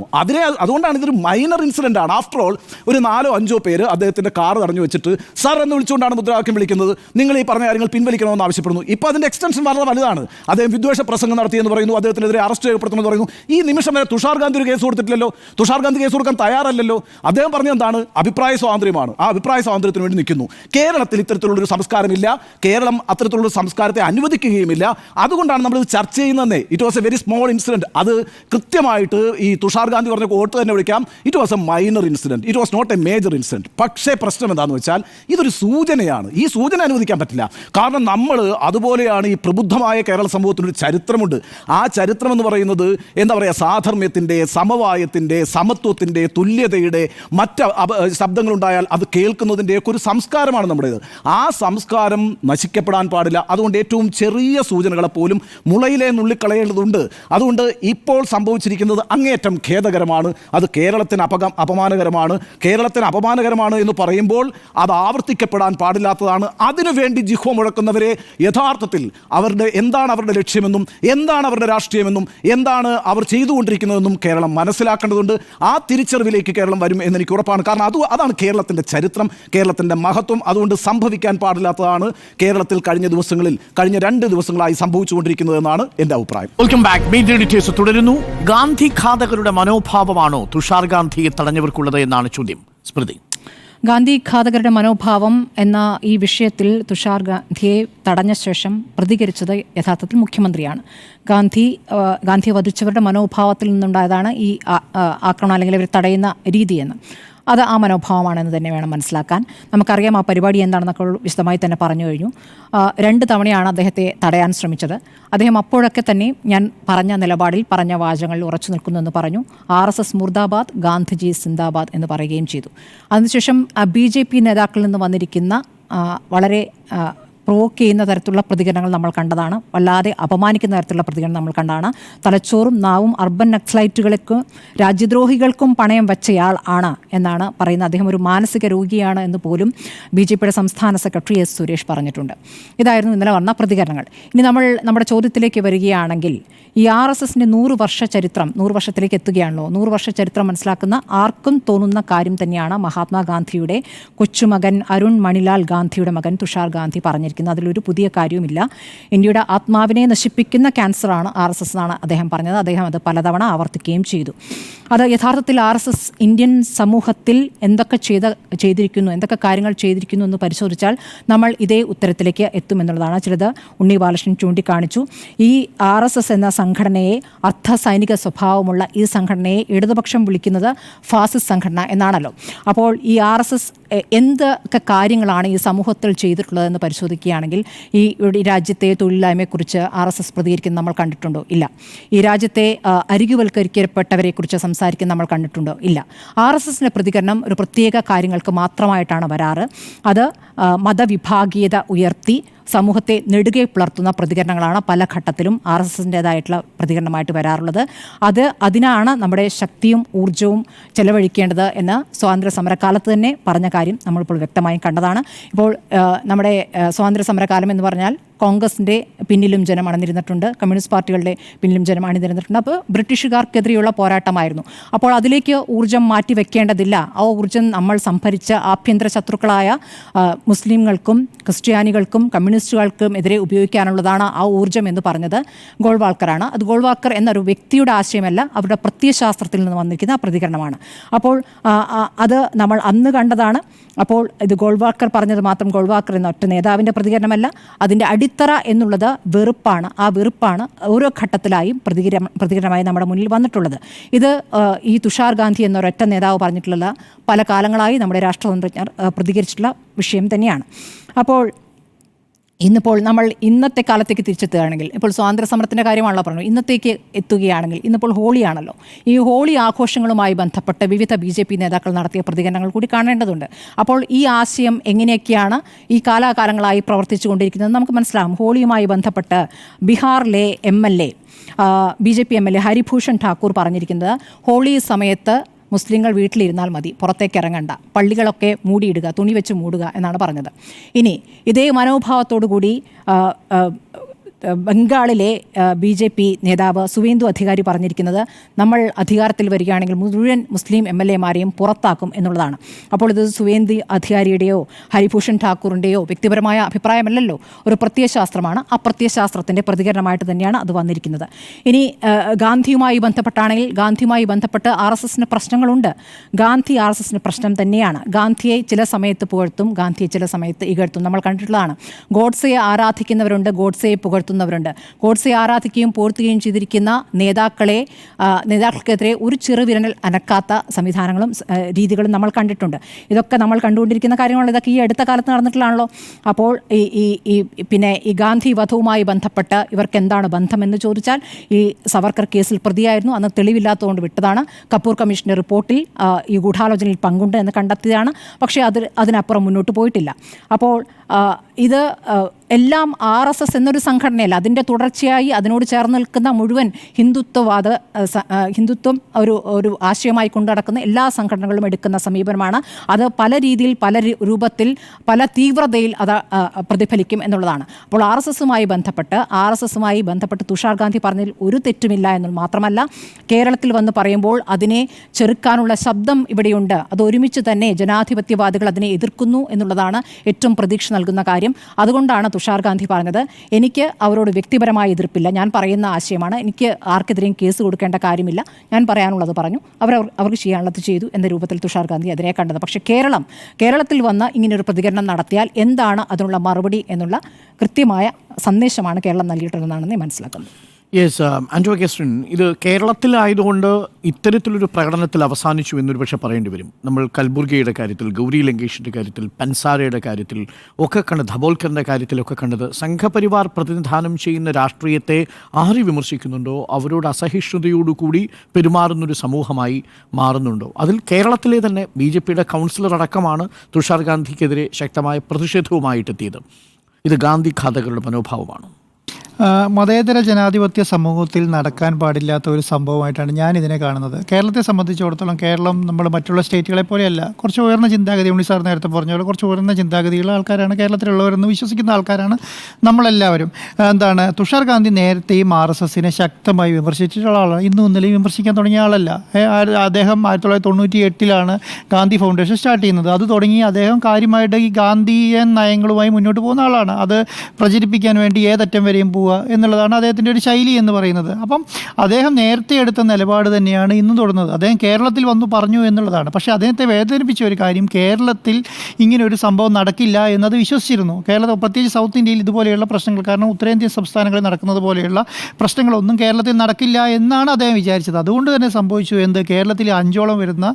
അതുകൊണ്ടാണ് ഇതൊരു മൈനർ ഇൻസിഡൻ്റ് ആണ്. ആഫ്റ്റർ ഓൾ ഒരു 4-5 പേര് അദ്ദേഹത്തിൻ്റെ കാർ തടഞ്ഞു വെച്ചിട്ട് സാർ എന്ന് വിളിച്ചുകൊണ്ടാണ് മുദ്രാവാക്യം വിളിക്കുന്നത്. നിങ്ങൾ ഈ പറഞ്ഞ കാര്യങ്ങൾ പിൻവലിക്കണമെന്ന് ആവശ്യപ്പെടുന്നു. ഇപ്പോൾ അതിൻ്റെ എക്സ്റ്റൻഷൻ വളരെ വലുതാണ്. അദ്ദേഹം വിദ്വേഷ പ്രസംഗം നടത്തിയെന്ന് പറയുന്നു, അദ്ദേഹത്തിനെതിരെ അറസ്റ്റ് ചെയ്യപ്പെടുത്തുമെന്ന് പറയുന്നു. ഈ നിമിഷം വരെ തുഷാർ ഗാന്ധി ഒരു കേസ് കൊടുത്തിട്ടില്ലല്ലോ. തുഷാർ ഗാന്ധി കേസ് കൊടുക്കാൻ തയ്യാറല്ലല്ലോ. അദ്ദേഹം പറഞ്ഞത് എന്താണ്? അഭിപ്രായ സ്വാതന്ത്ര്യമാണ്. ആ അഭിപ്രായ സ്വാതന്ത്ര്യത്തിന് വേണ്ടി നിൽക്കുന്നു. കേരളത്തിൽ ഇത്തരത്തിലുള്ളൊരു സംസ്കാരമില്ല. കേരളം അത്തരത്തിലുള്ള സംസ്കാരത്തെ അനുവദിക്കുകയുമില്ല. അതുകൊണ്ടാണ് നമ്മളിത് ചർച്ച ചെയ്യുന്നതന്നെ. It was a very small incident. അത് കൃത്യമായിട്ട് ഈ തുഷാർ ഗാന്ധി പറഞ്ഞ കോട്ട് തന്നെ വിളിക്കാം. It was a minor incident, it was not a major incident. പക്ഷേ പ്രശ്നം എന്താണെന്ന് വെച്ചാൽ ഇതൊരു സൂചനയാണ്. ഈ സൂചന അനുവദിക്കാൻ പറ്റില്ല. കാരണം നമ്മൾ അതുപോലെയാണ് ഈ പ്രബുദ്ധമായ കേരള സമൂഹത്തിനൊരു ചരിത്രമുണ്ട്. ആ ചരിത്രം എന്ന് പറയുന്നത് എന്താ പറയുക, സാധർമ്മ്യത്തിൻ്റെ, സമവായത്തിൻ്റെ, സമത്വത്തിൻ്റെ, തുല്യതയുടെ മറ്റ് ശബ്ദങ്ങളുണ്ടായാൽ അത് കേൾക്കുന്നതിൻ്റെയൊക്കെ ഒരു സംസ്കാരമാണ് നമ്മുടേത്. ആ സംസ്കാരം നശിക്കപ്പെടാൻ പാടില്ല. അതുകൊണ്ട് ഏറ്റവും ചെറിയ സൂചനകളെപ്പോലും മുളയിലെ നുള്ളിക്കളയേണ്ടതുണ്ട്. അതുകൊണ്ട് ഇപ്പോൾ സംഭവിച്ചിരിക്കുന്നത് അങ്ങേയറ്റം ഖേദകരമാണ്. അത് കേരളത്തിന് അപമാനകരമാണ്. കേരളത്തിന് അപമാനകരമാണ് എന്ന് പറയുമ്പോൾ അത് ആവർത്തിക്കപ്പെടാൻ പാടില്ലാത്തതാണ്. അതിനുവേണ്ടി ജിഹ്വ മുഴക്കുന്നവരെ യഥാർത്ഥത്തിൽ എന്താണ് അവരുടെ ലക്ഷ്യമെന്നും എന്താണ് അവരുടെ രാഷ്ട്രീയമെന്നും എന്താണ് അവർ ചെയ്തുകൊണ്ടിരിക്കുന്നതെന്നും കേരളം മനസ്സിലാക്കേണ്ടതുണ്ട്. ആ തിരിച്ചറിവിലേക്ക് കേരളം വരും എന്നെനിക്ക് ഉറപ്പാണ്. കാരണം അതാണ് കേരളത്തിൻ്റെ ചരിത്രം, കേരളത്തിൻ്റെ മഹത്വം. അതുകൊണ്ട് സംഭവിക്കാൻ പാടില്ലാത്തതാണ് കേരളത്തിൽ കഴിഞ്ഞ 2 ദിവസങ്ങളായി സംഭവിച്ചുകൊണ്ടിരിക്കുന്നതെന്നാണ് എൻ്റെ അഭിപ്രായം. Welcome back. മീഡിയ എഡിറ്റേഴ്സ് തുടരുന്നു. ഗാന്ധി ഘാതകരുടെ മനോഭാവമാണോ തുഷാർ ഗാന്ധിയെ തടഞ്ഞവർക്കുള്ളത് എന്നാണ് ചോദ്യം. സ്മൃതി. ഗാന്ധി ഘാതകരുടെ മനോഭാവം എന്ന ഈ വിഷയത്തിൽ തുഷാർ ഗാന്ധിയെ തടഞ്ഞ ശേഷം പ്രതികരിച്ചത് യഥാർത്ഥത്തിൽ മുഖ്യമന്ത്രിയാണ്. ഗാന്ധിയെ വധിച്ചവരുടെ മനോഭാവത്തിൽ നിന്നുണ്ടായതാണ് ഈ ആക്രമണം അല്ലെങ്കിൽ ഇവർ തടയുന്ന രീതിയെന്ന്. അത് ആ മനോഭാവമാണെന്ന് തന്നെ വേണം മനസ്സിലാക്കാൻ. നമുക്കറിയാം ആ പരിപാടി എന്താണെന്നൊക്കെ വിശദമായി തന്നെ പറഞ്ഞു കഴിഞ്ഞു. 2 തവണയാണ് അദ്ദേഹത്തെ തടയാൻ ശ്രമിച്ചത്. അദ്ദേഹം അപ്പോഴൊക്കെ തന്നെ ഞാൻ പറഞ്ഞ നിലപാടിൽ പറഞ്ഞ വാചകങ്ങളിൽ ഉറച്ചു നിൽക്കുന്നുവെന്ന് പറഞ്ഞു. RSS മുർദാബാദ്, ഗാന്ധിജി സിന്ദാബാദ് എന്ന് പറയുകയും ചെയ്തു. അതിനുശേഷം BJP നേതാക്കളിൽ നിന്ന് വന്നിരിക്കുന്ന വളരെ പ്രൊവോക്ക് ചെയ്യുന്ന തരത്തിലുള്ള പ്രതികരണങ്ങൾ നമ്മൾ കണ്ടതാണ്. വല്ലാതെ അപമാനിക്കുന്ന തരത്തിലുള്ള പ്രതികരണം നമ്മൾ കണ്ടതാണ്. തലച്ചോറും നാവും അർബൻ നക്സലൈറ്റുകൾക്കും രാജ്യദ്രോഹികൾക്കും പണയം വെച്ചയാൾ ആണ് എന്നാണ് പറയുന്നത്. അദ്ദേഹം ഒരു മാനസിക രോഗിയാണ് എന്ന് പോലും BJPയുടെ സംസ്ഥാന സെക്രട്ടറി S. സുരേഷ് പറഞ്ഞിട്ടുണ്ട്. ഇതായിരുന്നു ഇന്നലെ വന്ന പ്രതികരണങ്ങൾ. ഇനി നമ്മുടെ ചോദ്യത്തിലേക്ക് വരികയാണെങ്കിൽ ഈ RSSന്റെ 100 വർഷ ചരിത്രം 100 വർഷത്തിലേക്ക് എത്തുകയാണല്ലോ. 100 വർഷ ചരിത്രം മനസ്സിലാക്കുന്ന ആർക്കും തോന്നുന്ന കാര്യം തന്നെയാണ് മഹാത്മാഗാന്ധിയുടെ കൊച്ചുമകൻ അരുൺ മണിലാൽ ഗാന്ധിയുടെ മകൻ തുഷാർ ഗാന്ധി പറഞ്ഞിരിക്കുന്നത്. അതിലൊരു പുതിയ കാര്യവുമില്ല. ഇന്ത്യയുടെ ആത്മാവിനെ നശിപ്പിക്കുന്ന ക്യാൻസറാണ് RSS എന്നാണ് അദ്ദേഹം പറഞ്ഞത്. അദ്ദേഹം അത് പലതവണ ആവർത്തിക്കുകയും ചെയ്തു. അത് യഥാർത്ഥത്തിൽ RSS ഇന്ത്യൻ സമൂഹത്തിൽ എന്തൊക്കെ ചെയ്തിരിക്കുന്നു, എന്തൊക്കെ കാര്യങ്ങൾ ചെയ്തിരിക്കുന്നു എന്ന് പരിശോധിച്ചാൽ നമ്മൾ ഇതേ ഉത്തരത്തിലേക്ക് എത്തുമെന്നുള്ളതാണ്. ചിലത് ഉണ്ണി ബാലകൃഷ്ണൻ ചൂണ്ടിക്കാണിച്ചു. ഈ RSS എന്ന സംഘടനയെ, അർദ്ധ സൈനിക സ്വഭാവമുള്ള ഈ സംഘടനയെ ഇടതുപക്ഷം വിളിക്കുന്നത് ഫാസിസ്റ്റ് സംഘടന എന്നാണല്ലോ. അപ്പോൾ ഈ RSS എന്തൊക്കെ കാര്യങ്ങളാണ് ഈ സമൂഹത്തിൽ ചെയ്തിട്ടുള്ളതെന്ന് പരിശോധിക്കുകയാണെങ്കിൽ ഈ രാജ്യത്തെ തൊഴിലില്ലായ്മയെക്കുറിച്ച് RSS പ്രതികരിക്കുന്നത് നമ്മൾ കണ്ടിട്ടുണ്ടോ? ഇല്ല. ഈ രാജ്യത്തെ അരികുവൽക്കരിക്കപ്പെട്ടവരെക്കുറിച്ച് സംസാരിക്കുന്നത് നമ്മൾ കണ്ടിട്ടുണ്ടോ? ഇല്ല. RSSന്റെ പ്രതികരണം ഒരു പ്രത്യേക കാര്യങ്ങൾക്ക് മാത്രമായിട്ടാണ് വരാറ്. അത് മതവിഭാഗീയത ഉയർത്തി സമൂഹത്തെ നെടുകെ പുലർത്തുന്ന പ്രതികരണങ്ങളാണ് പല ഘട്ടത്തിലും RSSൻ്റേതായിട്ടുള്ള പ്രതികരണമായിട്ട് വരാറുള്ളത്. അതിനാണ് നമ്മുടെ ശക്തിയും ഊർജ്ജവും ചെലവഴിക്കേണ്ടത് എന്ന് സ്വാതന്ത്ര്യ സമരകാലത്ത് തന്നെ പറഞ്ഞ കാര്യം നമ്മളിപ്പോൾ വ്യക്തമായും കണ്ടതാണ്. ഇപ്പോൾ നമ്മുടെ സ്വാതന്ത്ര്യ സമരകാലം എന്ന് പറഞ്ഞാൽ കോൺഗ്രസിൻ്റെ പിന്നിലും ജനം അണിനിരുന്നിട്ടുണ്ട്, കമ്മ്യൂണിസ്റ്റ് പാർട്ടികളുടെ പിന്നിലും ജനം അണിനിരുന്നിട്ടുണ്ട്. അപ്പോൾ ബ്രിട്ടീഷുകാർക്കെതിരെയുള്ള പോരാട്ടമായിരുന്നു. അപ്പോൾ അതിലേക്ക് ഊർജ്ജം മാറ്റി വെക്കേണ്ടതില്ല. ആ ഊർജ്ജം നമ്മൾ സംഭരിച്ച ആഭ്യന്തര ശത്രുക്കളായ മുസ്ലിങ്ങൾക്കും ക്രിസ്ത്യാനികൾക്കും കമ്മ്യൂണിസ്റ്റുകൾക്കും എതിരെ ഉപയോഗിക്കാനുള്ളതാണ് ആ ഊർജ്ജം എന്ന് പറഞ്ഞത് ഗോൾവാൾക്കറാണ്. അത് ഗോൾവാൾക്കർ എന്നൊരു വ്യക്തിയുടെ ആശയമല്ല, അവരുടെ പ്രത്യയശാസ്ത്രത്തിൽ നിന്ന് വന്നിരിക്കുന്ന പ്രതികരണമാണ്. അപ്പോൾ അത് നമ്മൾ അന്ന് കണ്ടതാണ്. അപ്പോൾ ഇത് ഗോൾവാൾക്കർ പറഞ്ഞത് മാത്രം ഗോൾവാൾക്കർ എന്ന ഒറ്റ നേതാവിൻ്റെ പ്രതികരണമല്ല, അതിൻ്റെ അടിത്തറ എന്നുള്ളത് വെറുപ്പാണ്. ആ വെറുപ്പാണ് ഓരോ ഘട്ടത്തിലായും പ്രതികരണമായി നമ്മുടെ മുന്നിൽ വന്നിട്ടുള്ളത്. ഇത് ഈ തുഷാർ ഗാന്ധി എന്നൊരൊറ്റ നേതാവ് പറഞ്ഞിട്ടുള്ള പല കാലങ്ങളായി നമ്മുടെ രാഷ്ട്രതന്ത്രജ്ഞർ പ്രതികരിച്ചിട്ടുള്ള വിഷയം തന്നെയാണ്. അപ്പോൾ ഇന്നിപ്പോൾ നമ്മൾ ഇന്നത്തെ കാലത്തേക്ക് തിരിച്ചെത്തുകയാണെങ്കിൽ, ഇപ്പോൾ സ്വാതന്ത്ര്യ സമരത്തിൻ്റെ കാര്യമാണല്ലോ പറഞ്ഞു, ഇന്നത്തേക്ക് എത്തുകയാണെങ്കിൽ ഇന്നിപ്പോൾ ഹോളിയാണല്ലോ. ഈ ഹോളി ആഘോഷങ്ങളുമായി ബന്ധപ്പെട്ട് വിവിധ BJP നേതാക്കൾ നടത്തിയ പ്രതികരണങ്ങൾ കൂടി കാണേണ്ടതുണ്ട്. അപ്പോൾ ഈ ആശയം എങ്ങനെയൊക്കെയാണ് ഈ കാലാകാലങ്ങളായി പ്രവർത്തിച്ചു കൊണ്ടിരിക്കുന്നത് നമുക്ക് മനസ്സിലാകും. ഹോളിയുമായി ബന്ധപ്പെട്ട് ബീഹാറിലെ BJP MLA ഹരിഭൂഷൺ ഠാക്കൂർ പറഞ്ഞിരിക്കുന്നത്, ഹോളി സമയത്ത് മുസ്ലിങ്ങൾ വീട്ടിലിരുന്നാൽ മതി, പുറത്തേക്ക് ഇറങ്ങണ്ട, പള്ളികളൊക്കെ മൂടിയിടുക, തുണി വെച്ച് മൂടുക എന്നാണ് പറഞ്ഞത്. ഇനി ഇതേ മനോഭാവത്തോടു കൂടി ബംഗാളിലെ BJP നേതാവ് സുവേന്ദു അധികാരി പറഞ്ഞിരിക്കുന്നത്, നമ്മൾ അധികാരത്തിൽ വരികയാണെങ്കിൽ മുഴുവൻ മുസ്ലിം MLA-മാരെയും പുറത്താക്കും എന്നുള്ളതാണ്. അപ്പോൾ ഇത് സുവേന്ദു അധികാരിയുടെയോ ഹരിഭൂഷൺ ഠാക്കൂറിൻ്റെയോ വ്യക്തിപരമായ അഭിപ്രായമല്ലല്ലോ, ഒരു പ്രത്യയശാസ്ത്രമാണ്. ആ പ്രത്യയശാസ്ത്രത്തിൻ്റെ പ്രതികരണമായിട്ട് തന്നെയാണ് അത് വന്നിരിക്കുന്നത്. ഇനി ഗാന്ധിയുമായി ബന്ധപ്പെട്ടാണെങ്കിൽ, ഗാന്ധിയുമായി ബന്ധപ്പെട്ട് RSSന് പ്രശ്നങ്ങളുണ്ട്. ഗാന്ധി RSSന് പ്രശ്നം തന്നെയാണ്. ഗാന്ധിയെ ചില സമയത്ത് പുകഴ്ത്തും, ഗാന്ധിയെ ചില സമയത്ത് ഇകഴ്ത്തും. നമ്മൾ കണ്ടിട്ടുള്ളതാണ്. ഗോഡ്സെയെ ആരാധിക്കുന്നവരുണ്ട്, ഗോഡ്സെയെ പുകഴ്ത്തുന്നവരുണ്ട്. ഗോഡ്സെ ആരാധിക്കുകയും പോർത്തുകയും ചെയ്തിരിക്കുന്ന നേതാക്കൾക്കെതിരെ ഒരു ചെറുവിരൽ അനക്കാത്ത സംവിധാനങ്ങളും രീതികളും നമ്മൾ കണ്ടിട്ടുണ്ട്. ഇതൊക്കെ നമ്മൾ കണ്ടുകൊണ്ടിരിക്കുന്ന കാര്യങ്ങളാണ്. ഇതൊക്കെ ഈ അടുത്ത കാലത്ത് നടന്നിട്ടുള്ളതാണല്ലോ. അപ്പോൾ പിന്നെ ഈ ഗാന്ധി വധവുമായി ബന്ധപ്പെട്ട് ഇവർക്ക് എന്താണ് ബന്ധമെന്ന് ചോദിച്ചാൽ, ഈ സവർക്കർ കേസിൽ പ്രതിയായിരുന്നു, അന്ന് തെളിവില്ലാത്തതുകൊണ്ട് വിട്ടതാണ്. കപൂർ കമ്മീഷന്റെ റിപ്പോർട്ടിൽ ഈ ഗൂഢാലോചനയിൽ പങ്കുണ്ട് എന്ന് കണ്ടെത്തിയതാണ്. പക്ഷേ അതിനപ്പുറം മുന്നോട്ട് പോയിട്ടില്ല. അപ്പോൾ ഇത് എല്ലാം RSS എന്നൊരു സംഘടനയല്ല, അതിൻ്റെ തുടർച്ചയായി അതിനോട് ചേർന്ന് നിൽക്കുന്ന മുഴുവൻ ഹിന്ദുത്വം ഒരു ആശയമായി കൊണ്ടുനടക്കുന്ന എല്ലാ സംഘടനകളും എടുക്കുന്ന സമീപനമാണ്. അത് പല രീതിയിൽ, പല രൂപത്തിൽ, പല തീവ്രതയിൽ അത് പ്രതിഫലിക്കും എന്നുള്ളതാണ്. അപ്പോൾ RSSുമായി ബന്ധപ്പെട്ട് തുഷാർ ഗാന്ധി പറഞ്ഞതിൽ ഒരു തെറ്റുമില്ല എന്ന് മാത്രമല്ല, കേരളത്തിൽ വന്ന് പറയുമ്പോൾ അതിനെ ചെറുക്കാനുള്ള ശബ്ദം ഇവിടെയുണ്ട്. അത് ഒരുമിച്ച് തന്നെ ജനാധിപത്യവാദികൾ അതിനെ എതിർക്കുന്നു എന്നുള്ളതാണ് ഏറ്റവും പ്രതീക്ഷ നൽകുന്ന കാര്യം. അതുകൊണ്ടാണ് തുഷാർ ഗാന്ധി പറഞ്ഞത്, എനിക്ക് അവരോട് വ്യക്തിപരമായ എതിർപ്പില്ല, ഞാൻ പറയുന്ന ആശയമാണ്, എനിക്ക് ആർക്കെതിരെയും കേസ് കൊടുക്കേണ്ട കാര്യമില്ല, ഞാൻ പറയാനുള്ളത് പറഞ്ഞു, അവർക്ക് ചെയ്യാനുള്ളത് ചെയ്തു എന്ന രൂപത്തിൽ തുഷാർ ഗാന്ധി അതിനെ കണ്ടത്. പക്ഷേ കേരളത്തിൽ വന്ന് ഇങ്ങനൊരു പ്രതികരണം നടത്തിയാൽ എന്താണ് അതിനുള്ള മറുപടി എന്നുള്ള കൃത്യമായ സന്ദേശമാണ് കേരളം നൽകിയിട്ടുള്ളതെന്നാണ് ഞാൻ മനസ്സിലാക്കുന്നത്. യെസ്, ആൻഡ്രോ കെസ്റ്റിൻ, ഇത് കേരളത്തിലായതുകൊണ്ട് ഇത്തരത്തിലൊരു പ്രകടനത്തിൽ അവസാനിച്ചു എന്നൊരു പക്ഷേ പറയേണ്ടി വരും. നമ്മൾ കൽബുർഗിയുടെ കാര്യത്തിൽ, ഗൗരി ലങ്കേഷിൻ്റെ കാര്യത്തിൽ, പൻസാരയുടെ കാര്യത്തിൽ ഒക്കെ കണ്ടത്, ധബോൽക്കറിൻ്റെ കാര്യത്തിലൊക്കെ കണ്ടത്, സംഘപരിവാർ പ്രതിനിധാനം ചെയ്യുന്ന രാഷ്ട്രീയത്തെ ആര് വിമർശിക്കുന്നുണ്ടോ അവരോട് അസഹിഷ്ണുതയോടുകൂടി പെരുമാറുന്നൊരു സമൂഹമായി മാറുന്നുണ്ടോ. അതിൽ കേരളത്തിലെ തന്നെ BJPയുടെ കൗൺസിലർ അടക്കമാണ് തുഷാർ ഗാന്ധിക്കെതിരെ ശക്തമായ പ്രതിഷേധവുമായിട്ടെത്തിയത്. ഇത് ഗാന്ധി ഘാതകരുടെ മനോഭാവമാണ്. മതേതര ജനാധിപത്യ സമൂഹത്തിൽ നടക്കാൻ പാടില്ലാത്ത ഒരു സംഭവമായിട്ടാണ് ഞാൻ ഇതിനെ കാണുന്നത്. കേരളത്തെ സംബന്ധിച്ചിടത്തോളം കേരളം നമ്മൾ മറ്റുള്ള സ്റ്റേറ്റുകളെ പോലെയല്ല, കുറച്ച് ഉയർന്ന ചിന്താഗതി, ഉണ്ണി സാർ നേരത്തെ പറഞ്ഞ പോലെ കുറച്ച് ഉയർന്ന ചിന്താഗതിയുള്ള ആൾക്കാരാണ് കേരളത്തിലുള്ളവരെന്ന് വിശ്വസിക്കുന്ന ആൾക്കാരാണ് നമ്മളെല്ലാവരും. തുഷാർ ഗാന്ധി നേരത്തെയും RSSനെ ശക്തമായി വിമർശിച്ചിട്ടുള്ള ആളാണ്. ഇന്നും ഇന്നലെയും വിമർശിക്കാൻ തുടങ്ങിയ ആളല്ല. അദ്ദേഹം 1998 ഗാന്ധി ഫൗണ്ടേഷൻ സ്റ്റാർട്ട് ചെയ്യുന്നത്. അത് തുടങ്ങി അദ്ദേഹം കാര്യമായിട്ട് ഈ ഗാന്ധിയൻ നയങ്ങളുമായി മുന്നോട്ട് പോകുന്ന ആളാണ്. അത് പ്രചരിപ്പിക്കാൻ വേണ്ടി ഏതറ്റം വരെയും പോവുക എന്നുള്ളതാണ് അദ്ദേഹത്തിൻ്റെ ഒരു ശൈലി എന്ന് പറയുന്നത്. അപ്പം അദ്ദേഹം നേരത്തെ എടുത്ത നിലപാട് തന്നെയാണ് ഇന്നും തുടർന്നത്. അദ്ദേഹം കേരളത്തിൽ വന്നു പറഞ്ഞു എന്നുള്ളതാണ്. പക്ഷേ അദ്ദേഹത്തെ വേദനിപ്പിച്ച ഒരു കാര്യം, കേരളത്തിൽ ഇങ്ങനെ ഒരു സംഭവം നടക്കില്ല എന്നത് വിശ്വസിച്ചിരുന്നു. കേരളത്തിൽ, പ്രത്യേകിച്ച് സൗത്ത് ഇന്ത്യയിൽ ഇതുപോലെയുള്ള പ്രശ്നങ്ങൾ, കാരണം ഉത്തരേന്ത്യൻ സംസ്ഥാനങ്ങളിൽ നടക്കുന്നത് പോലെയുള്ള പ്രശ്നങ്ങളൊന്നും കേരളത്തിൽ നടക്കില്ല എന്നാണ് അദ്ദേഹം വിചാരിച്ചത്. അതുകൊണ്ട് തന്നെ സംഭവിച്ചു കേരളത്തിൽ 5ഓളം വരുന്ന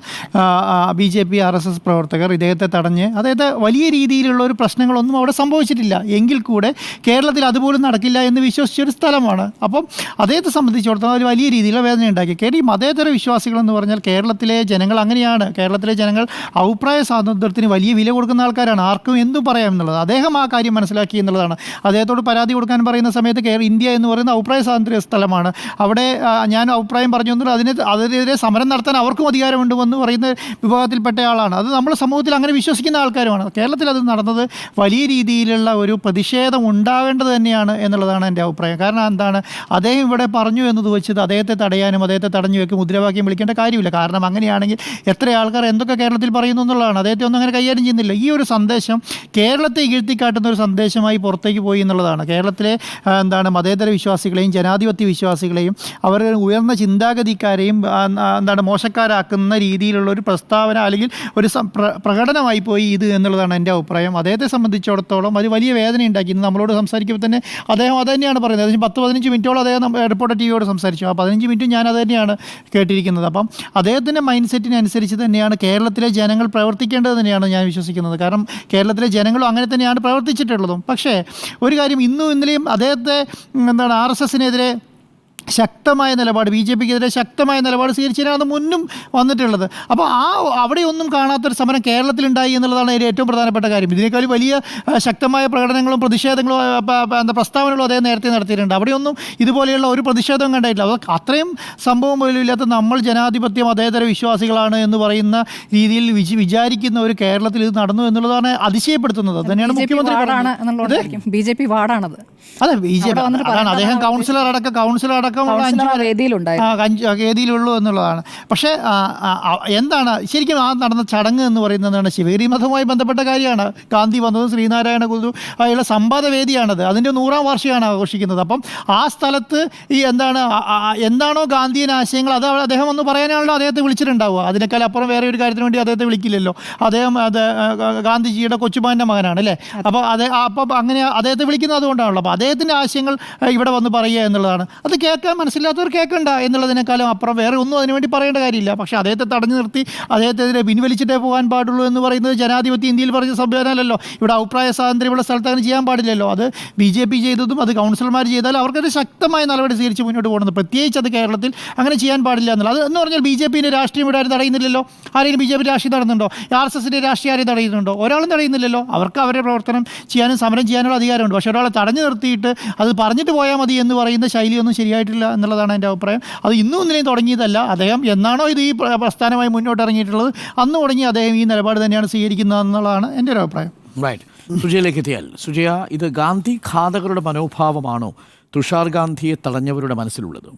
BJP RSS പ്രവർത്തകർ ഇദ്ദേഹത്തെ തടഞ്ഞ്, അദ്ദേഹത്തെ വലിയ രീതിയിലുള്ള ഒരു പ്രശ്നങ്ങളൊന്നും അവിടെ സംഭവിച്ചിട്ടില്ല. എങ്കിൽ കൂടെ കേരളത്തിൽ അതുപോലും നടക്കില്ല എന്ന് വിശ്വസിച്ചൊരു സ്ഥലമാണ്. അപ്പം അദ്ദേഹത്തെ സംബന്ധിച്ചിടത്തോളം ഒരു വലിയ രീതിയിലുള്ള വേദന ഉണ്ടാക്കി. ഈ മതേതര വിശ്വാസികളെന്ന് പറഞ്ഞാൽ കേരളത്തിലെ ജനങ്ങൾ അങ്ങനെയാണ്. കേരളത്തിലെ ജനങ്ങൾ അഭിപ്രായ സ്വാതന്ത്ര്യത്തിന് വലിയ വില കൊടുക്കുന്ന ആൾക്കാരാണ്. ആർക്കും എന്തും പറയാം എന്നുള്ളത് അദ്ദേഹം ആ കാര്യം മനസ്സിലാക്കി എന്നുള്ളതാണ്. അദ്ദേഹത്തോട് പരാതി കൊടുക്കാൻ പറയുന്ന സമയത്ത് ഇന്ത്യ എന്ന് പറയുന്ന അഭിപ്രായ സ്വാതന്ത്ര്യ സ്ഥലമാണ്. അവിടെ ഞാൻ അഭിപ്രായം പറഞ്ഞു എന്നുള്ള അതിനെതിരെ സമരം നടത്താൻ അവർക്കും അധികാരമുണ്ടെന്ന് പറയുന്ന വിഭാഗത്തിൽപ്പെട്ട ആളാണ്. അത് നമ്മുടെ സമൂഹത്തിൽ അങ്ങനെ വിശ്വസിക്കുന്ന ആൾക്കാരുമാണ്. കേരളത്തിൽ അത് നടന്നത് വലിയ രീതിയിലുള്ള ഒരു പ്രതിഷേധം ഉണ്ടാകേണ്ടത് തന്നെയാണ് എന്നുള്ളതാണ് എൻ്റെ അഭിപ്രായം. കാരണം എന്താണ്, അദ്ദേഹം ഇവിടെ പറഞ്ഞു എന്നത് വെച്ചത് അദ്ദേഹത്തെ തടയാനും അദ്ദേഹത്തെ തടഞ്ഞു വെക്കും മുദ്രാവാക്യം വിളിക്കേണ്ട കാര്യമില്ല. കാരണം അങ്ങനെയാണെങ്കിൽ എത്ര ആൾക്കാർ എന്തൊക്കെ കേരളത്തിൽ പറയുന്നു എന്നുള്ളതാണ്. അദ്ദേഹത്തെ ഒന്നും അങ്ങനെ കൈകാര്യം ചെയ്യുന്നില്ല. ഈ ഒരു സന്ദേശം കേരളത്തെ ഇകഴ്ത്തിക്കാട്ടുന്ന ഒരു സന്ദേശമായി പുറത്തേക്ക് പോയി എന്നുള്ളതാണ്. കേരളത്തിലെ മതേതര വിശ്വാസികളെയും ജനാധിപത്യ വിശ്വാസികളെയും അവർ ഉയർന്ന ചിന്താഗതിക്കാരെയും മോശക്കാരാക്കുന്ന രീതിയിലുള്ള ഒരു പ്രസ്താവന അല്ലെങ്കിൽ ഒരു പ്രകടനമായി പോയി ഇത് എന്നുള്ളതാണ് എൻ്റെ അഭിപ്രായം. അദ്ദേഹത്തെ സംബന്ധിച്ചിടത്തോളം അത് വലിയ വേദന ഉണ്ടാക്കി. ഇന്ന് നമ്മളോട് സംസാരിക്കുമ്പോൾ തന്നെ അദ്ദേഹം അത് തന്നെയാണ് പറയുന്നത്. ഏകദേശം 10-15 മിനിറ്റോളം അദ്ദേഹം റിപ്പോർട്ടർ ടി വിയോട് സംസാരിച്ചു. ആ 15 മിനിറ്റും ഞാൻ അത് തന്നെയാണ് കേട്ടിരിക്കുന്നത്. അപ്പം അദ്ദേഹത്തിൻ്റെ മൈൻഡ് സെറ്റിനനുസരിച്ച് തന്നെയാണ് കേരളത്തിലെ ജനങ്ങൾ പ്രവർത്തിക്കേണ്ടത് തന്നെയാണ് ഞാൻ വിശ്വസിക്കുന്നത്. കാരണം കേരളത്തിലെ ജനങ്ങളും അങ്ങനെ തന്നെയാണ് പ്രവർത്തിച്ചിട്ടുള്ളതും. പക്ഷേ ഒരു കാര്യം, ഇന്നും ഇന്നലെയും അദ്ദേഹത്തെ RSSനെതിരെ ശക്തമായ നിലപാട്, BJPക്കെതിരെ ശക്തമായ നിലപാട് സ്വീകരിച്ചതിനാണ് മുന്നും വന്നിട്ടുള്ളത്. അപ്പോൾ അവിടെയൊന്നും കാണാത്തൊരു സമരം കേരളത്തിലുണ്ടായി എന്നുള്ളതാണ് അതിൻ്റെ ഏറ്റവും പ്രധാനപ്പെട്ട കാര്യം. ഇതിനേക്കാളും വലിയ ശക്തമായ പ്രകടനങ്ങളും പ്രതിഷേധങ്ങളും പ്രസ്താവനകളും അദ്ദേഹം നേരത്തെ നടത്തിയിട്ടുണ്ട്. അവിടെയൊന്നും ഇതുപോലെയുള്ള ഒരു പ്രതിഷേധവും കണ്ടായിട്ടില്ല. അത് അത്രയും സംഭവം പോലും ഇല്ലാത്ത നമ്മൾ ജനാധിപത്യ മതേതര വിശ്വാസികളാണ് എന്ന് പറയുന്ന രീതിയിൽ വിചാരിക്കുന്ന ഒരു കേരളത്തിൽ ഇത് നടന്നു എന്നുള്ളതാണ് അതിശയപ്പെടുത്തുന്നത്. അത് തന്നെയാണ് മുഖ്യമന്ത്രി BJP വാർഡാണത്. അതെ, BJP അതാണ്. അദ്ദേഹം കൗൺസിലർ വേദിയിലുള്ളൂ എന്നുള്ളതാണ്. പക്ഷേ എന്താണ് ശരിക്കും ആ നടന്ന ചടങ്ങ് എന്ന് പറയുന്നതാണ് ശിവഗിരി മതവുമായി ബന്ധപ്പെട്ട കാര്യമാണ്. ഗാന്ധി വന്നതും ശ്രീനാരായണ ഗുരു ആയുള്ള സംവാദവേദിയാണത്. അതിൻ്റെ 100ാം വാർഷികമാണ് ആഘോഷിക്കുന്നത്. അപ്പം ആ സ്ഥലത്ത് ഈ എന്താണോ ഗാന്ധിയൻ ആശയങ്ങൾ അത് അദ്ദേഹം ഒന്ന് പറയാനാണല്ലോ അദ്ദേഹത്തെ വിളിച്ചിട്ടുണ്ടാവുക. അതിനേക്കാൾ അപ്പുറം വേറെ ഒരു കാര്യത്തിന് വേണ്ടി അദ്ദേഹത്തെ വിളിക്കില്ലല്ലോ. അദ്ദേഹം ഗാന്ധിജിയുടെ കൊച്ചുമാൻ്റെ മകനാണ് അല്ലേ. അപ്പോൾ അങ്ങനെ അദ്ദേഹത്തെ വിളിക്കുന്നത് അതുകൊണ്ടാണല്ലോ. അപ്പോൾ അദ്ദേഹത്തിൻ്റെ ആശയങ്ങൾ ഇവിടെ വന്ന് പറയുക എന്നുള്ളതാണ്. അത് കേൾക്കാൻ മനസ്സിലാത്തവർ കേൾക്കണ്ട എന്നുള്ളതിനേക്കാളും അപ്പുറം വേറെ ഒന്നും അതിനുവേണ്ടി പറയേണ്ട കാര്യമില്ല. പക്ഷേ അദ്ദേഹത്തെ തടഞ്ഞു നിർത്തി അദ്ദേഹത്തിനെതിരെ പിൻവലിച്ചിട്ടേ പോകാൻ പാടുള്ളൂ എന്ന് പറയുന്നത് ജനാധിപത്യ ഇന്ത്യയിൽ പറഞ്ഞ സംവിധാനമല്ലല്ലോ. ഇവിടെ അഭിപ്രായ സ്വാതന്ത്ര്യമുള്ള സ്ഥലത്ത് അങ്ങനെ ചെയ്യാൻ പാടില്ലല്ലോ. അത് BJP ചെയ്തതും അത് കൗൺസിലർമാർ ചെയ്താലും അവർക്കൊരു ശക്തമായ നടപടി സ്വീകരിച്ച് മുന്നോട്ട് പോകുന്നത്. പ്രത്യേകിച്ച് അത് കേരളത്തിൽ അങ്ങനെ ചെയ്യാൻ പാടില്ല എന്നുള്ളത്. എന്ന് പറഞ്ഞാൽ BJPൻ്റെ രാഷ്ട്രീയം ഇവിടെ ആരും തടയുന്നില്ലല്ലോ. ആരെങ്കിലും BJP രാഷ്ട്രീയം തടയുന്നുണ്ടോ? RSSൻ്റെ രാഷ്ട്രീയം ആരെയും തടയുന്നുണ്ടോ? ഒരാളും തടയുന്നില്ലല്ലോ. അവർക്ക് അവരുടെ പ്രവർത്തനം ചെയ്യാനും സമരം ചെയ്യാനുള്ള അധികാരമുണ്ട്. പക്ഷേ ഒരാളെ തടഞ്ഞു നിർത്തിയിട്ട് അത് പറഞ്ഞിട്ട് പോയാൽ മതി എന്ന് പറയുന്ന ശൈലിയൊന്നും ശരിയായിട്ടില്ല എന്നുള്ളതാണ് എൻ്റെ അഭിപ്രായം. അത് ഇന്നും ഇന്നലെയും തുടങ്ങിയതല്ല. അദ്ദേഹം എന്നാണോ ഇത് ഈ പ്രസ്ഥാനമായി മുന്നോട്ട് ഇറങ്ങിയിട്ടുള്ളത് അന്ന് തുടങ്ങി അദ്ദേഹം ഈ നിലപാട് തന്നെയാണ് സ്വീകരിക്കുന്നത് എന്നുള്ളതാണ് എൻ്റെ ഒരു അഭിപ്രായം. റൈറ്റ്. സുജയയിലേക്ക് എത്തിയാൽ, സുജയ, ഇത് ഗാന്ധി ഘാതകരുടെ മനോഭാവമാണോ തുഷാർ ഗാന്ധിയെ തടഞ്ഞവരുടെ മനസ്സിലുള്ളത്?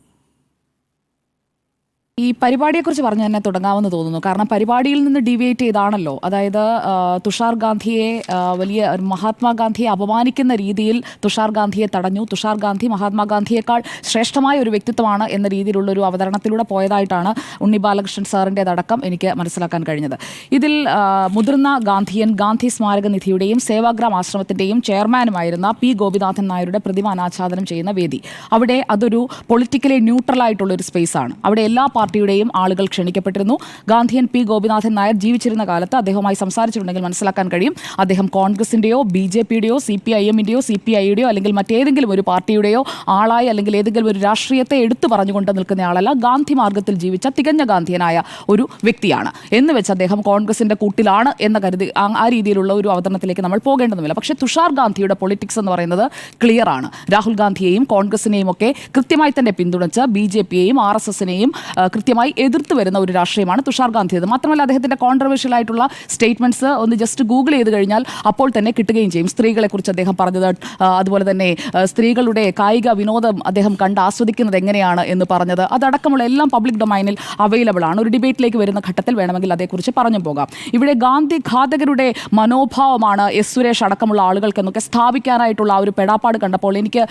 ഈ പരിപാടിയെക്കുറിച്ച് പറഞ്ഞ് തന്നെ തുടങ്ങാമെന്ന് തോന്നുന്നു. കാരണം പരിപാടിയിൽ നിന്ന് ഡീവിയേറ്റ് ചെയ്താണല്ലോ. അതായത് തുഷാർ ഗാന്ധിയെ വലിയ മഹാത്മാഗാന്ധിയെ അപമാനിക്കുന്ന രീതിയിൽ തുഷാർ ഗാന്ധിയെ തടഞ്ഞു. തുഷാർ ഗാന്ധി മഹാത്മാഗാന്ധിയേക്കാൾ ശ്രേഷ്ഠമായ ഒരു വ്യക്തിത്വമാണ് എന്ന രീതിയിലുള്ളൊരു അവതരണത്തിലൂടെ പോയതായിട്ടാണ് ഉണ്ണി ബാലകൃഷ്ണൻ സാറിൻ്റേതടക്കം എനിക്ക് മനസ്സിലാക്കാൻ കഴിഞ്ഞത്. ഇതിൽ മുതിർന്ന ഗാന്ധിയൻ ഗാന്ധി സ്മാരക നിധിയുടെയും സേവാഗ്രാം ആശ്രമത്തിൻ്റെയും ചെയർമാനുമായിരുന്ന P. ഗോപിനാഥൻ നായരുടെ പ്രതിമ അനാച്ഛാദനം ചെയ്യുന്ന വേദി, അവിടെ അതൊരു പൊളിറ്റിക്കലി ന്യൂട്രലായിട്ടുള്ളൊരു സ്പേസാണ്. അവിടെ എല്ലാ പാർട്ടിയുടെയും ആളുകൾ ക്ഷണിക്കപ്പെട്ടിരുന്നു. ഗാന്ധിയൻ P. ഗോപിനാഥൻ നായർ ജീവിച്ചിരുന്ന കാലത്ത് അദ്ദേഹവുമായി സംസാരിച്ചിട്ടുണ്ടെങ്കിൽ മനസ്സിലാക്കാൻ കഴിയും അദ്ദേഹം കോൺഗ്രസിൻ്റെയോ BJPയുടെയോ CPIMൻ്റെയോ CPIയുടെയോ അല്ലെങ്കിൽ മറ്റേതെങ്കിലും ഒരു പാർട്ടിയുടെയോ ആളായി അല്ലെങ്കിൽ ഏതെങ്കിലും ഒരു രാഷ്ട്രീയത്തെ എടുത്തു പറഞ്ഞുകൊണ്ട് നിൽക്കുന്നയാളല്ല. ഗാന്ധി മാർഗത്തിൽ ജീവിച്ച തികഞ്ഞ ഗാന്ധിയനായ ഒരു വ്യക്തിയാണ്. എന്ന് വെച്ച് അദ്ദേഹം കോൺഗ്രസിൻ്റെ കൂട്ടിലാണ് എന്ന കരുതി ആ രീതിയിലുള്ള ഒരു അവതരണത്തിലേക്ക് നമ്മൾ പോകേണ്ടതുമില്ല. പക്ഷേ തുഷാർ ഗാന്ധിയുടെ പൊളിറ്റിക്സ് എന്ന് പറയുന്നത് ക്ലിയർ ആണ്. രാഹുൽ ഗാന്ധിയെയും കോൺഗ്രസിനെയും ഒക്കെ കൃത്യമായി തന്നെ പിന്തുണച്ച് BJPയെയും RSSനെയും കൃത്യമായി എതിർത്ത് വരുന്ന ഒരു രാഷ്ട്രീയമാണ് തുഷാർ ഗാന്ധിയത്. മാത്രമല്ല അദ്ദേഹത്തിൻ്റെ കോൺട്രവേഴ്ഷ്യൽ ആയിട്ടുള്ള സ്റ്റേറ്റ്മെൻറ്റ്സ് ഒന്ന് ജസ്റ്റ് ഗൂഗിൾ ചെയ്ത് കഴിഞ്ഞാൽ അപ്പോൾ തന്നെ കിട്ടുകയും ചെയ്യും. സ്ത്രീകളെക്കുറിച്ച് അദ്ദേഹം പറഞ്ഞത്, അതുപോലെ തന്നെ സ്ത്രീകളുടെ കായിക വിനോദം അദ്ദേഹം കണ്ട് ആസ്വദിക്കുന്നത് എങ്ങനെയാണ് എന്ന് പറഞ്ഞത്, അതടക്കമുള്ള എല്ലാം പബ്ലിക് ഡൊമൈനിൽ അവൈലബിൾ ആണ്. ഒരു ഡിബേറ്റിലേക്ക് വരുന്ന ഘട്ടത്തിൽ വേണമെങ്കിൽ അതേക്കുറിച്ച് പറഞ്ഞു പോകാം. ഇവിടെ ഗാന്ധി ഘാതകരുടെ മനോഭാവമാണ് S. സുരേഷ് അടക്കമുള്ള ആളുകൾക്കെന്നൊക്കെ സ്ഥാപിക്കാനായിട്ടുള്ള ആ ഒരു പെടാപ്പാട് കണ്ടപ്പോൾ എനിക്ക്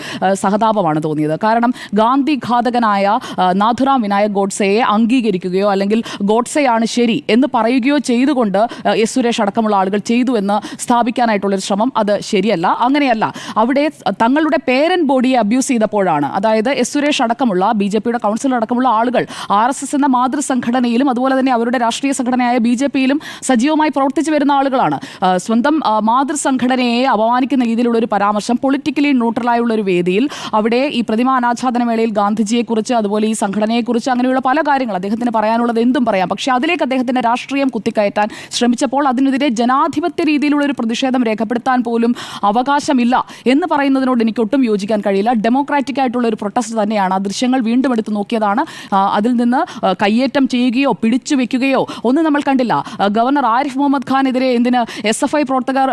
സഹതാപമാണ് തോന്നിയത്. കാരണം ഗാന്ധി ഘാതകനായ നാഥുറാം വിനായക് ഗോഡ്സെയെ ഗാന്ധിയെ അംഗീകരിക്കുകയോ അല്ലെങ്കിൽ ഗോഡ്സെയാണ് ശരി എന്ന് പറയുകയോ ചെയ്തുകൊണ്ട് എസ് സുരേഷ് അടക്കമുള്ള ആളുകൾ ചെയ്തു എന്ന് സ്ഥാപിക്കാനായിട്ടുള്ളൊരു ശ്രമം അത് ശരിയല്ല. അങ്ങനെയല്ല, അവിടെ തങ്ങളുടെ പേരന്റ് ബോഡിയെ അബ്യൂസ് ചെയ്തപ്പോഴാണ്, അതായത് എസ് സുരേഷ് അടക്കമുള്ള BJPയുടെ കൗൺസിലർ അടക്കമുള്ള ആളുകൾ RSS എന്ന മാതൃസംഘടനയിലും അതുപോലെ തന്നെ അവരുടെ രാഷ്ട്രീയ സംഘടനയായ BJPയിലും സജീവമായി പ്രവർത്തിച്ചു വരുന്ന ആളുകളാണ്. സ്വന്തം മാതൃസംഘടനയെ അപമാനിക്കുന്ന രീതിയിലുള്ള ഒരു പരാമർശം പൊളിറ്റിക്കലി ന്യൂട്രലായുള്ള ഒരു വേദിയിൽ അവിടെ ഈ പ്രതിമാ അനാച്ഛാദന വേളയിൽ ഗാന്ധിജിയെക്കുറിച്ച് അതുപോലെ ഈ സംഘടനയെക്കുറിച്ച് അങ്ങനെയുള്ള പല കാര്യങ്ങൾ അദ്ദേഹത്തിന് പറയാനുള്ളത് എന്തും പറയാം. പക്ഷേ അതിലേക്ക് അദ്ദേഹത്തിന്റെ രാഷ്ട്രീയം കുത്തിക്കയറ്റാൻ ശ്രമിച്ചപ്പോൾ അതിനെതിരെ ജനാധിപത്യ രീതിയിലുള്ള ഒരു പ്രതിഷേധം രേഖപ്പെടുത്താൻ പോലും അവകാശമില്ല എന്ന് പറയുന്നതിനോട് എനിക്ക് ഒട്ടും യോജിക്കാൻ കഴിയില്ല. ഡെമോക്രാറ്റിക് ആയിട്ടുള്ള ഒരു പ്രൊട്ടസ്റ്റ് തന്നെയാണ്. ആ ദൃശ്യങ്ങൾ വീണ്ടും എടുത്ത് നോക്കിയതാണ്. അതിൽ നിന്ന് കയ്യേറ്റം ചെയ്യുകയോ പിടിച്ചു വെക്കുകയോ ഒന്നും നമ്മൾ കണ്ടില്ല. ഗവർണർ ആരിഫ് മുഹമ്മദ് ഖാനെതിരെ എന്തിന് SFI പ്രവർത്തകർ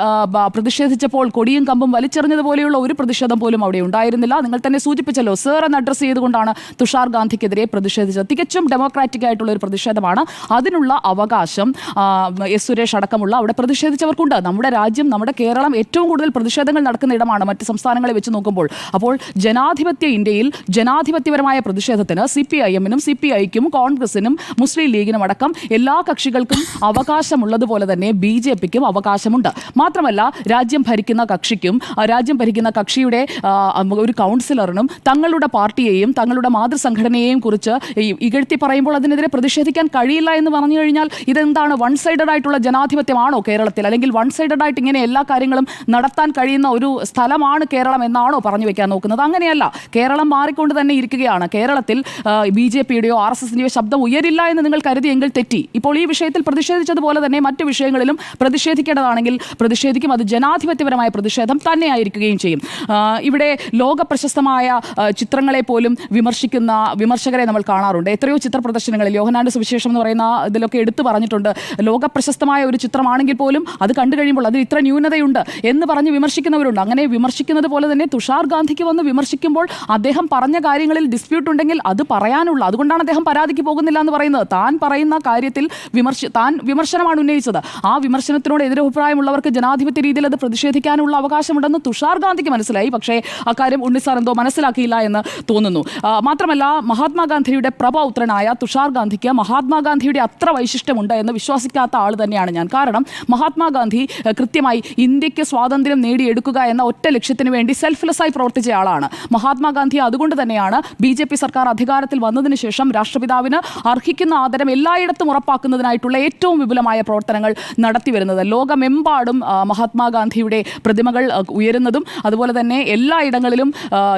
പ്രതിഷേധിച്ചപ്പോൾ കൊടിയും കമ്പും വലിച്ചെറിഞ്ഞതുപോലെയുള്ള ഒരു പ്രതിഷേധം പോലും അവിടെ ഉണ്ടായിരുന്നില്ല. നിങ്ങൾ തന്നെ സൂചിപ്പിച്ചല്ലോ, സർ എന്ന് അഡ്രസ്സ് ചെയ്തുകൊണ്ടാണ് തുഷാർ ഗാന്ധിക്കെതിരെ പ്രതിഷേധിച്ചത്. തികച്ചും ഡെമോക്രാറ്റിക് ആയിട്ടുള്ള ഒരു പ്രതിഷേധമാണ്. അതിനുള്ള അവകാശം എസ് സുരേഷ് അടക്കമുള്ള അവിടെ പ്രതിഷേധിച്ചവർക്കുണ്ട്. നമ്മുടെ രാജ്യം, നമ്മുടെ കേരളം ഏറ്റവും കൂടുതൽ പ്രതിഷേധങ്ങൾ നടക്കുന്ന ഇടമാണ് മറ്റ് സംസ്ഥാനങ്ങളെ വെച്ച് നോക്കുമ്പോൾ. അപ്പോൾ ജനാധിപത്യ ഇന്ത്യയിൽ ജനാധിപത്യപരമായ പ്രതിഷേധത്തിന് CPIM-നും CPI-ക്കും കോൺഗ്രസിനും മുസ്ലിം ലീഗിനും അടക്കം എല്ലാ കക്ഷികൾക്കും അവകാശമുള്ളതുപോലെ തന്നെ BJPക്കും അവകാശമുണ്ട്. മാത്രമല്ല രാജ്യം ഭരിക്കുന്ന കക്ഷിയുടെ ഒരു കൗൺസിലറിനും തങ്ങളുടെ പാർട്ടിയെയും തങ്ങളുടെ മാതൃസംഘടനയെയും കുറിച്ച് ഇകഴ്ത്തി പറയുമ്പോൾ അതിനെതിരെ പ്രതിഷേധിക്കാൻ കഴിയില്ല എന്ന് പറഞ്ഞു കഴിഞ്ഞാൽ ഇതെന്താണ്? വൺ സൈഡഡ് ആയിട്ടുള്ള ജനാധിപത്യമാണോ കേരളത്തിൽ? അല്ലെങ്കിൽ വൺ സൈഡഡ് ആയിട്ട് ഇങ്ങനെ എല്ലാ കാര്യങ്ങളും നടത്താൻ കഴിയുന്ന ഒരു സ്ഥലമാണ് കേരളം എന്നാണോ പറഞ്ഞു വെക്കാൻ നോക്കുന്നത്? അങ്ങനെയല്ല. കേരളം മാറിക്കൊണ്ട് തന്നെ ഇരിക്കുകയാണ്. കേരളത്തിൽ BJPയുടെയോ RSSന്റെയോ ശബ്ദം ഉയരില്ല എന്ന് നിങ്ങൾ കരുതിയെങ്കിൽ തെറ്റി. ഇപ്പോൾ ഈ വിഷയത്തിൽ പ്രതിഷേധിച്ചതുപോലെ തന്നെ മറ്റു വിഷയങ്ങളിലും പ്രതിഷേധിക്കേണ്ടതാണെങ്കിൽ പ്രതിഷേധിക്കും. അത് ജനാധിപത്യപരമായ പ്രതിഷേധം തന്നെയായിരിക്കുകയും ചെയ്യും. ഇവിടെ ലോക പ്രശസ്തമായ ചിത്രങ്ങളെ പോലും വിമർശിക്കുന്ന വിമർശകരെ നമ്മൾ കാണാറുണ്ട്. എത്രയോ ചിത്ര പ്രദർശനങ്ങളിൽ യോഹന്നാന്റെ സുവിശേഷം എന്ന് പറയുന്ന ഇതിലൊക്കെ എടുത്തു പറഞ്ഞിട്ടുണ്ട്, ലോകപ്രശസ്തമായ ഒരു ചിത്രമാണെങ്കിൽ പോലും അത് കണ്ടു കഴിയുമ്പോൾ അതിൽ ഇത്ര ന്യൂനതയുണ്ട് എന്ന് പറഞ്ഞ് വിമർശിക്കുന്നവരുണ്ട്. അങ്ങനെ വിമർശിക്കുന്നത് പോലെ തന്നെ തുഷാർ ഗാന്ധിക്ക് വന്ന് വിമർശിക്കുമ്പോൾ അദ്ദേഹം പറഞ്ഞ കാര്യങ്ങളിൽ ഡിസ്പ്യൂട്ട് ഉണ്ടെങ്കിൽ അത് പറയാനുള്ള, അതുകൊണ്ടാണ് അദ്ദേഹം പരാതിക്ക് പോകുന്നില്ല എന്ന് പറയുന്നത്. താൻ പറയുന്ന കാര്യത്തിൽ താൻ വിമർശനമാണ് ഉന്നയിച്ചത്. ആ വിമർശനത്തിനോട് എതിരഭിപ്രായമുള്ളവർക്ക് ജനാധിപത്യ രീതിയിൽ അത് പ്രതിഷേധിക്കാനുള്ള അവകാശമുണ്ടെന്ന് തുഷാർ ഗാന്ധിക്ക് മനസ്സിലായി. പക്ഷേ അക്കാര്യം ഉണ്ണിസാർ എന്തോ മനസ്സിലാക്കിയില്ല എന്ന് തോന്നുന്നു. മാത്രമല്ല മഹാത്മാഗാന്ധിയുടെ പ്രപൗത്രനായ തുഷാർ ഗാന്ധിക്ക് മഹാത്മാഗാന്ധിയുടെ അത്ര വൈശിഷ്ട്യമുണ്ട് എന്ന് വിശ്വസിക്കാത്ത ആൾ തന്നെയാണ് ഞാൻ. കാരണം മഹാത്മാഗാന്ധി കൃത്യമായി ഇന്ത്യക്ക് സ്വാതന്ത്ര്യം നേടിയെടുക്കുക എന്ന ഒറ്റ ലക്ഷ്യത്തിന് വേണ്ടി സെൽഫ്ലെസ്സായി പ്രവർത്തിച്ച ആളാണ് മഹാത്മാഗാന്ധി. അതുകൊണ്ട് തന്നെയാണ് BJP സർക്കാർ അധികാരത്തിൽ വന്നതിന് ശേഷം രാഷ്ട്രപിതാവിന് അർഹിക്കുന്ന ആദരം എല്ലായിടത്തും ഉറപ്പാക്കുന്നതിനായിട്ടുള്ള ഏറ്റവും വിപുലമായ പ്രവർത്തനങ്ങൾ നടത്തിവരുന്നത്. ലോകമെമ്പാടും മഹാത്മാഗാന്ധിയുടെ പ്രതിമകൾ ഉയരുന്നതും അതുപോലെ തന്നെ എല്ലായിടങ്ങളിലും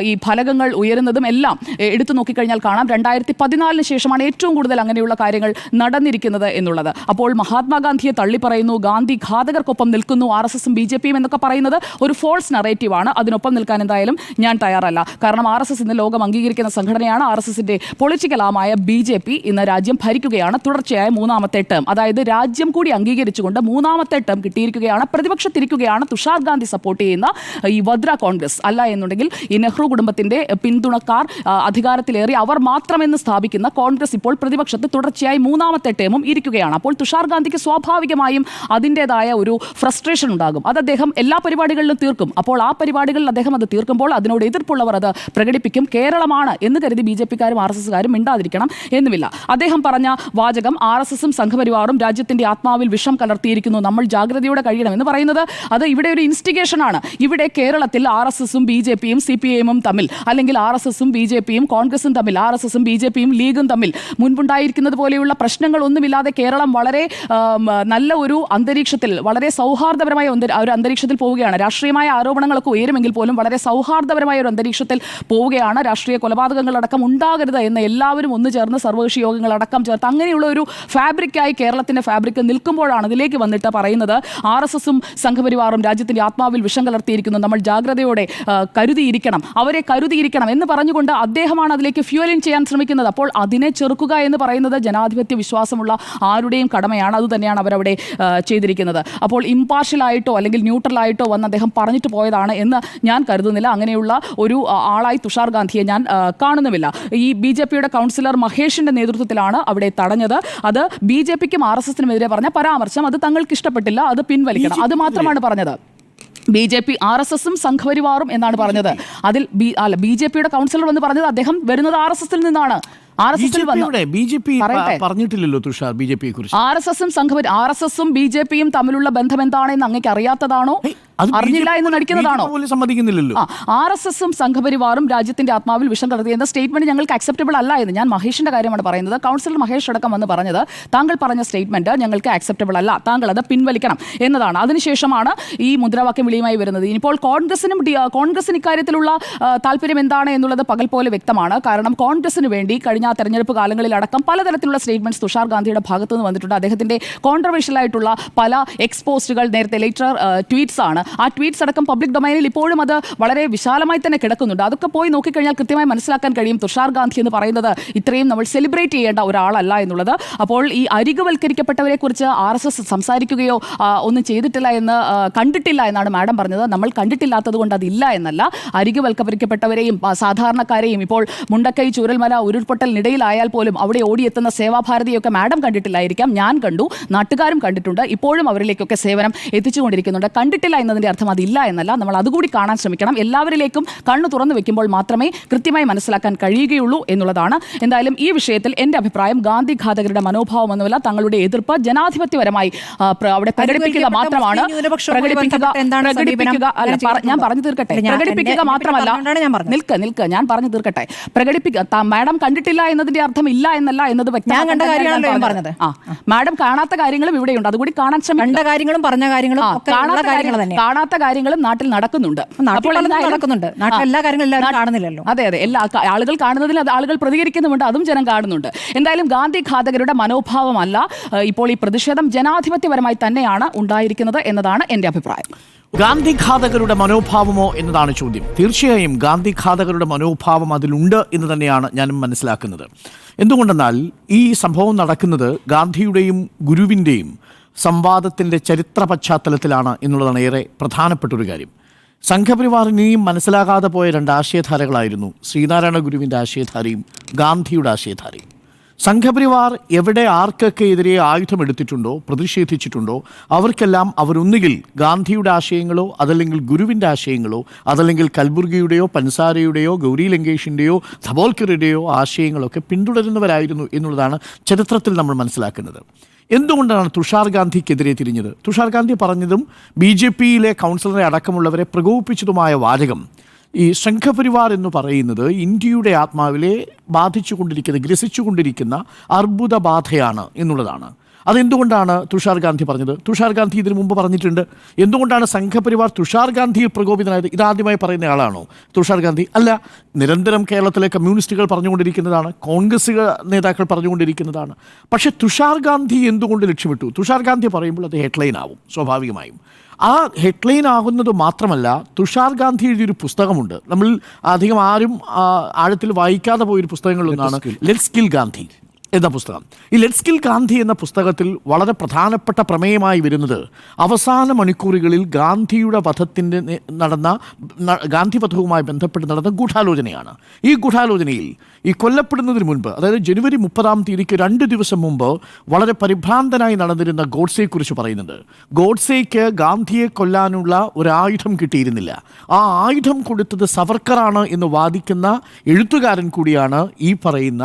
ഈ ഫലകങ്ങൾ ഉയരുന്നതും എല്ലാം എടുത്തു നോക്കിക്കഴിഞ്ഞാൽ കാണാം. 2014 ശേഷമാണ് ഏറ്റവും കൂടുതൽ അങ്ങനെയുള്ള കാര്യങ്ങൾ നടന്നിരിക്കുന്നത് എന്നുള്ളത്. അപ്പോൾ മഹാത്മാഗാന്ധിയെ തള്ളിപ്പറയുന്നു, ഗാന്ധി ഘാതകർക്കൊപ്പം നിൽക്കുന്നു, RSSും BJPയും എന്നൊക്കെ പറയുന്നത് ഒരു ഫോൾസ് നറേറ്റീവാണ്. അതിനൊപ്പം നിൽക്കാൻ എന്തായാലും ഞാൻ തയ്യാറല്ല. കാരണം RSS ഇന്ന് ലോകം അംഗീകരിക്കുന്ന സംഘടനയാണ്. RSSന്റെ പൊളിറ്റിക്കൽ ആമായ BJP ഇന്ന് രാജ്യം ഭരിക്കുകയാണ്. തുടർച്ചയായ 3ാമത്തെ ടേം, അതായത് രാജ്യം കൂടി അംഗീകരിച്ചുകൊണ്ട് 3ാമത്തെ ടേം കിട്ടിയിരിക്കുകയാണ്. പ്രതിപക്ഷത്തിരിക്കുകയാണ് തുഷാർ ഗാന്ധി സപ്പോർട്ട് ചെയ്യുന്ന ഈ വദ്ര കോൺഗ്രസ്. അല്ല എന്നുണ്ടെങ്കിൽ ഈ നെഹ്റു കുടുംബത്തിന്റെ പിന്തുണക്കാർ അധികാരത്തിലേറി അവർ മാത്രമെന്ന് സ്ഥാപിക്കുന്ന കോൺഗ്രസ് ഇപ്പോൾ പ്രതിപക്ഷത്ത് തുടർച്ചയായി 3ാമത്തെ ടേമും ഇരിക്കുകയാണ്. അപ്പോൾ തുഷാർ ഗാന്ധിക്ക് സ്വാഭാവികമായും അതിൻ്റെതായ ഒരു ഫ്രസ്ട്രേഷൻ ഉണ്ടാകും. അത് അദ്ദേഹം എല്ലാ പരിപാടികളിലും തീർക്കും. അപ്പോൾ ആ പരിപാടികളിൽ അദ്ദേഹം അത് തീർക്കുമ്പോൾ അതിനോട് എതിർപ്പുള്ളവർ അത് പ്രകടിപ്പിക്കും. കേരളമാണ് എന്ന് കരുതി BJPക്കാരും RSSകാരും മിണ്ടാതിരിക്കണം എന്നുമില്ല. അദ്ദേഹം പറഞ്ഞ വാചകം RSSും സംഘപരിവാറും രാജ്യത്തിന്റെ ആത്മാവിൽ വിഷം കലർത്തിയിരിക്കുന്നു, നമ്മൾ ജാഗ്രതയോടെ കഴിയണം എന്ന് പറയുന്നത് അത് ഇവിടെ ഒരു ഇൻസ്റ്റിഗേഷൻ ആണ്. ഇവിടെ കേരളത്തിൽ RSSും BJPയും CPIM-ഉം തമ്മിൽ, അല്ലെങ്കിൽ RSSും BJPയും കോൺഗ്രസും തമ്മിൽ, RSSും BJPയും ലീഗും തമ്മിൽ മുൻപുണ്ടായിരിക്കുന്നത് പോലെയുള്ള പ്രശ്നങ്ങളൊന്നുമില്ലാതെ കേരളം വളരെ നല്ല ഒരു അന്തരീക്ഷത്തിൽ, വളരെ സൗഹാർദ്ദപരമായ ഒരു അന്തരീക്ഷത്തിൽ പോവുകയാണ്. രാഷ്ട്രീയമായ ആരോപണങ്ങളൊക്കെ ഉയരുമെങ്കിൽ പോലും വളരെ സൗഹാർദ്ദപരമായ ഒരു അന്തരീക്ഷത്തിൽ പോവുകയാണ്. രാഷ്ട്രീയ കൊലപാതകങ്ങളടക്കം ഉണ്ടാകരുത് എന്ന് എല്ലാവരും ഒന്നു ചേർന്ന് സർവകക്ഷി യോഗങ്ങളടക്കം ചേർത്ത് അങ്ങനെയുള്ള ഒരു ഫാബ്രിക്കായി കേരളത്തിന്റെ ഫാബ്രിക് നിൽക്കുമ്പോഴാണ് ഇതിലേക്ക് വന്നിട്ട് പറയുന്നത് RSSും സംഘപരിവാറും രാജ്യത്തിന്റെ ആത്മാവിൽ വിഷം കലർത്തിയിരിക്കുന്നു, നമ്മൾ ജാഗ്രതയോടെ കരുതിയിരിക്കണം, അവരെ കരുതിയിരിക്കണം എന്ന് പറഞ്ഞുകൊണ്ട് അദ്ദേഹമാണ് അതിലേക്ക് ഫ്യൂവലിംഗ് ചെയ്യാൻ ശ്രമിക്കുന്നത്. അപ്പോൾ അതിനെ ചെറുക്കുക എന്ന് പറയുന്നത് ജനാധിപത്യ വിശ്വാസമുള്ള ആരുടെയും കടമയാണ്. അതുതന്നെയാണ് അവരവിടെ ചെയ്തിരിക്കുന്നത്. അപ്പോൾ ഇംപാർഷ്യലായിട്ടോ അല്ലെങ്കിൽ ന്യൂട്രലായിട്ടോ വന്ന് അദ്ദേഹം പറഞ്ഞിട്ട് പോയതാണ് എന്ന് ഞാൻ കരുതുന്നില്ല. അങ്ങനെയുള്ള ഒരു ആളായി തുഷാർ ഗാന്ധിയെ ഞാൻ കാണുന്നുമില്ല. ഈ BJPയുടെ കൗൺസിലർ മഹേഷിന്റെ നേതൃത്വത്തിലാണ് അവിടെ തടഞ്ഞത്. അത് BJPക്കും RSSനുമെതിരെ പറഞ്ഞ പരാമർശം അത് തങ്ങൾക്ക് ഇഷ്ടപ്പെട്ടില്ല, അത് പിൻവലിക്കണം, അത് മാത്രമാണ് പറഞ്ഞത്. BJP RSSും സംഘപരിവാറും എന്നാണ് പറഞ്ഞത്. അതിൽ BJPയുടെ കൗൺസിലർ എന്ന് പറഞ്ഞത് അദ്ദേഹം വരുന്നത് RSSൽ നിന്നാണ്. RSS-ൽ വന്ന് BJP പറയട്ടെ. പറഞ്ഞിട്ടില്ലല്ലോ തുഷാർ BJP-യെ കുറിച്ച്. RSS-ഉം BJP-യും തമ്മിലുള്ള ബന്ധം എന്താണെന്ന് അങ്ങേക്ക് അറിയാത്തതാണോ, അറിഞ്ഞില്ല എന്ന് നടിക്കുന്നതാണോ? സമ്മതിക്കുന്നില്ലല്ലോ. RSS-ഉം സംഘപരിവാറും രാജ്യത്തിന്റെ ആത്മാവിൽ വിഷം കലർത്തി എന്ന സ്റ്റേറ്റ്മെന്റ് ഞങ്ങൾക്ക് അക്സെപ്റ്റബിൾ അല്ല എന്ന്. ഞാൻ മഹേഷിന്റെ കാര്യമാണ് പറയുന്നത്. കൗൺസിലർ മഹേഷ് അടക്കം വന്ന് പറഞ്ഞത് താങ്കൾ പറഞ്ഞ സ്റ്റേറ്റ്മെന്റ് ഞങ്ങൾക്ക് അക്സെപ്റ്റബിൾ അല്ല, താങ്കൾ അത് പിൻവലിക്കണം എന്നതാണ്. അതിനുശേഷമാണ് ഈ മുദ്രാവാക്യം വിളിയുമായി വരുന്നത്. ഇനിയിപ്പോൾ കോൺഗ്രസിന് ഇക്കാര്യത്തിലുള്ള താല്പര്യം എന്താണ് എന്നുള്ളത് പകൽ പോലെ വ്യക്തമാണ്. കാരണം കോൺഗ്രസിന് വേണ്ടി കഴിഞ്ഞ തെരഞ്ഞെടുപ്പ് കാലങ്ങളിലടക്കം പലതരത്തിലുള്ള സ്റ്റേറ്റ്മെന്റ്സ് തുഷാർ ഗാന്ധിയുടെ ഭാഗത്തു നിന്ന് വന്നിട്ടുണ്ട്. അദ്ദേഹത്തിന്റെ കോൺട്രവേഴ്ഷ്യൽ ആയിട്ടുള്ള പല എക്സ്പോസ്റ്റുകൾ നേരത്തെ ലേറ്റർ ട്വീറ്റ്സ് ആണ്. ആ ട്വീറ്റ്സ് അടക്കം പബ്ലിക് ഡൊമൈനിൽ ഇപ്പോഴും അത് വളരെ വിശാലമായി തന്നെ കിടക്കുന്നുണ്ട്. അതൊക്കെ പോയി നോക്കിക്കഴിഞ്ഞാൽ കൃത്യമായി മനസ്സിലാക്കാൻ കഴിയും തുഷാർ ഗാന്ധി എന്ന് പറയുന്നത് ഇത്രയും നമ്മൾ സെലിബ്രേറ്റ് ചെയ്യേണ്ട ഒരാളല്ല എന്നുള്ളത്. അപ്പോൾ ഈ അരികുവൽക്കരിക്കപ്പെട്ടവരെ കുറിച്ച് RSS സംസാരിക്കുകയോ ഒന്നും ചെയ്തിട്ടില്ല എന്ന് കണ്ടിട്ടില്ല എന്നാണ് മാഡം പറഞ്ഞത്. നമ്മൾ കണ്ടിട്ടില്ലാത്തത് കൊണ്ട് അതില്ല എന്നല്ല. അരികുവൽക്കരിക്കപ്പെട്ടവരെയും സാധാരണക്കാരെയും ഇപ്പോൾ മുണ്ടക്കൈ ചൂരൽമല ഉരുൾപൊട്ടലിനിടയിലായാൽ പോലും അവിടെ ഓടിയെത്തുന്ന സേവാഭാരതിയൊക്കെ മാഡം കണ്ടിട്ടില്ലായിരിക്കാം. ഞാൻ കണ്ടു, നാട്ടുകാരും കണ്ടിട്ടുണ്ട്. ഇപ്പോഴും അവരിലേക്കൊക്കെ സേവനം എത്തിച്ചുകൊണ്ടിരിക്കുന്നുണ്ട്. കണ്ടിട്ടില്ല എന്നതിൻ്റെ അർത്ഥം അതില്ല എന്നല്ല. നമ്മൾ അതുകൂടി കാണാൻ ശ്രമിക്കണം. എല്ലാവരിലേക്കും കണ്ണു തുറന്നു വെക്കുമ്പോൾ മാത്രമേ കൃത്യമായി മനസ്സിലാക്കാൻ കഴിയുകയുള്ളൂ എന്നുള്ളതാണ്. എന്തായാലും ഈ വിഷയത്തിൽ എൻ്റെ അഭിപ്രായം ഗാന്ധി ഘാതകരുടെ മനോഭാവമൊന്നുമില്ല. തങ്ങളുടെ എതിർപ്പ് ജനാധിപത്യപരമായി അവിടെ പ്രകടിപ്പിക്കുക മാത്രമാണ്. ഞാൻ പറഞ്ഞു തീർക്കട്ടെ. പ്രകടിപ്പിക്കുക മാത്രമല്ല, നിൽക്ക് ഞാൻ പറഞ്ഞു തീർക്കട്ടെ. മാഡം കണ്ടിട്ടില്ല എന്നതിന്റെ അർത്ഥം ഇല്ല എന്നല്ല എന്നത് വ്യക്തമാണ്. മാഡം കാണാത്ത കാര്യങ്ങളും ഇവിടെയുണ്ട്. അതുകൂടി കാണാൻ ശ്രമിക്കേണ്ട കാര്യങ്ങളും പറഞ്ഞ കാര്യങ്ങളും കാണാത്ത കാര്യങ്ങളും നാട്ടിൽ നടക്കുന്നുണ്ട്. എല്ലാ കാര്യങ്ങളും കാണുന്നില്ലല്ലോ. അതെ എല്ലാ ആളുകൾ കാണുന്നതിൽ ആളുകൾ പ്രതികരിക്കുന്നുമുണ്ട്. അതും ജനം കാണുന്നുണ്ട്. എന്തായാലും ഗാന്ധി ഘാതകരുടെ മനോഭാവമല്ല ഇപ്പോൾ ഈ പ്രതിഷേധം ജനാധിപത്യപരമായി തന്നെയാണ് ഉണ്ടായിരിക്കുന്നത് എന്നതാണ് എൻ്റെ അഭിപ്രായം. ഗാന്ധി ഘാതകരുടെ മനോഭാവമോ എന്നതാണ് ചോദ്യം. തീർച്ചയായും ഗാന്ധി ഘാതകരുടെ മനോഭാവം അതിലുണ്ട് എന്ന് തന്നെയാണ് ഞാനും മനസ്സിലാക്കുന്നത്. എന്തുകൊണ്ടെന്നാൽ ഈ സംഭവം നടക്കുന്നത് ഗാന്ധിയുടെയും ഗുരുവിൻ്റെയും സംവാദത്തിൻ്റെ ചരിത്ര പശ്ചാത്തലത്തിലാണ് എന്നുള്ളതാണ് ഏറെ പ്രധാനപ്പെട്ടൊരു കാര്യം. സംഘപരിവാറിനെയും മനസ്സിലാകാതെ പോയ രണ്ട് ആശയധാരകളായിരുന്നു ശ്രീനാരായണ ഗുരുവിൻ്റെ ആശയധാരയും ഗാന്ധിയുടെ ആശയധാരയും. സംഘപരിവാർ എവിടെ ആർക്കൊക്കെ എതിരെ ആയുധമെടുത്തിട്ടുണ്ടോ, പ്രതിഷേധിച്ചിട്ടുണ്ടോ, അവർക്കെല്ലാം അവരൊന്നുകിൽ ഗാന്ധിയുടെ ആശയങ്ങളോ അതല്ലെങ്കിൽ ഗുരുവിൻ്റെ ആശയങ്ങളോ അതല്ലെങ്കിൽ കൽബുർഗിയുടെയോ പൻസാരയുടെയോ ഗൗരി ലങ്കേഷിൻ്റെയോ ധബോൽക്കറുടെയോ ആശയങ്ങളൊക്കെ പിന്തുടരുന്നവരായിരുന്നു എന്നുള്ളതാണ് ചരിത്രത്തിൽ നമ്മൾ മനസ്സിലാക്കുന്നത്. എന്തുകൊണ്ടാണ് തുഷാർ ഗാന്ധിക്കെതിരെ തിരിഞ്ഞത്? തുഷാർ ഗാന്ധി പറഞ്ഞതും BJP-യിലെ കൗൺസിലറെ അടക്കമുള്ളവരെ പ്രകോപിപ്പിച്ചതുമായ വാചകം ഈ സംഘപരിവാർ എന്ന് പറയുന്നത് ഇന്ത്യയുടെ ആത്മാവിലെ ഗ്രസിച്ചുകൊണ്ടിരിക്കുന്ന അർബുദബാധയാണ് എന്നുള്ളതാണ്. അതെന്തുകൊണ്ടാണ് തുഷാർ ഗാന്ധി പറഞ്ഞത്? തുഷാർ ഗാന്ധി ഇതിനു മുമ്പ് പറഞ്ഞിട്ടുണ്ട്. എന്തുകൊണ്ടാണ് സംഘപരിവാർ തുഷാർ ഗാന്ധിയെ പ്രകോപിതനായത്? ഇതാദ്യമായി പറയുന്ന ആളാണോ തുഷാർ ഗാന്ധി? അല്ല, നിരന്തരം കേരളത്തിലെ കമ്മ്യൂണിസ്റ്റുകൾ പറഞ്ഞുകൊണ്ടിരിക്കുന്നതാണ്, കോൺഗ്രസ് നേതാക്കൾ പറഞ്ഞുകൊണ്ടിരിക്കുന്നതാണ്. പക്ഷേ തുഷാർ ഗാന്ധി എന്തുകൊണ്ട് ലക്ഷ്യമിട്ടു? തുഷാർ ഗാന്ധി പറയുമ്പോൾ അത് ഹെഡ്ലൈൻ ആവും സ്വാഭാവികമായും. ആ ഹെഡ്ലൈൻ ആകുന്നത് മാത്രമല്ല, തുഷാർ ഗാന്ധി എഴുതിയൊരു പുസ്തകമുണ്ട്. നമ്മൾ അധികം ആരും ആഴത്തിൽ വായിക്കാതെ പോയൊരു പുസ്തകങ്ങളിലൊന്നാണ് ലെറ്റ്സ് കിൽ ഗാന്ധി എന്ന പുസ്തകം. ഈ ലെറ്റ്സ് കിൽ ഗാന്ധി എന്ന പുസ്തകത്തിൽ വളരെ പ്രധാനപ്പെട്ട പ്രമേയമായി വരുന്നത് അവസാന മണിക്കൂറുകളിൽ ഗാന്ധിയുടെ വധത്തിൻ്റെ ഗാന്ധി വധവുമായി ബന്ധപ്പെട്ട് നടന്ന ഗൂഢാലോചനയാണ്. ഈ ഗൂഢാലോചനയിൽ ഈ കൊല്ലപ്പെടുന്നതിന് മുൻപ്, അതായത് ജനുവരി 30-ാം തീയതിക്ക് 2 ദിവസം മുമ്പ് വളരെ പരിഭ്രാന്തനായി നടന്നിരുന്ന ഗോഡ്സെയെക്കുറിച്ച് പറയുന്നുണ്ട്. ഗോഡ്സെയ്ക്ക് ഗാന്ധിയെ കൊല്ലാനുള്ള ഒരു ആയുധം കിട്ടിയിരുന്നില്ല. ആ ആയുധം കൊടുത്തത് സവർക്കറാണ് എന്ന് വാദിക്കുന്ന എഴുത്തുകാരൻ കൂടിയാണ് ഈ പറയുന്ന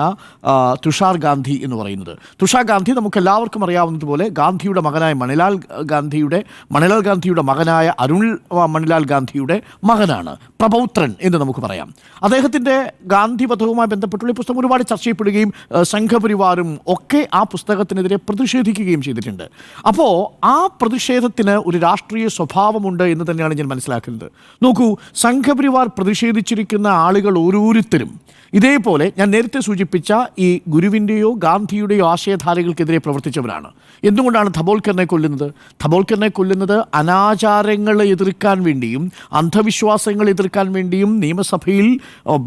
തുഷാർ ഗാന്ധി എന്ന് പറയുന്നത്. തുഷാർ ഗാന്ധി നമുക്ക് എല്ലാവർക്കും അറിയാവുന്നതുപോലെ ഗാന്ധിയുടെ മകനായ മണിലാൽ ഗാന്ധിയുടെ മകനായ അരുൺ മണിലാൽ ഗാന്ധിയുടെ മകനാണ്, പ്രപൗത്രൻ എന്ന് നമുക്ക് പറയാം. അദ്ദേഹത്തിൻ്റെ ഗാന്ധി വധവുമായി ബന്ധപ്പെട്ടുള്ള ഈ പുസ്തകം ഒരുപാട് ചർച്ച ചെയ്യപ്പെടുകയും സംഘപരിവാരും ഒക്കെ ആ പുസ്തകത്തിനെതിരെ പ്രതിഷേധിക്കുകയും ചെയ്തിട്ടുണ്ട്. അപ്പോൾ ആ പ്രതിഷേധത്തിന് ഒരു രാഷ്ട്രീയ സ്വഭാവമുണ്ട് എന്ന് തന്നെയാണ് ഞാൻ മനസ്സിലാക്കുന്നത്. നോക്കൂ, സംഘപരിവാർ പ്രതിഷേധിച്ചിരിക്കുന്ന ആളുകൾ ഓരോരുത്തരും ഇതേപോലെ ഞാൻ നേരത്തെ സൂചിപ്പിച്ച ഈ ഗുരുവിൻ്റെയോ ഗാന്ധിയുടെയോ ആശയധാരകൾക്കെതിരെ പ്രവർത്തിച്ചവരാണ്. എന്തുകൊണ്ടാണ് ധബോൽക്കറിനെ കൊല്ലുന്നത്? ധബോൽക്കറിനെ കൊല്ലുന്നത് അനാചാരങ്ങളെ എതിർക്കാൻ വേണ്ടിയും അന്ധവിശ്വാസങ്ങൾ എതിർക്കാൻ വേണ്ടിയും നിയമസഭയിൽ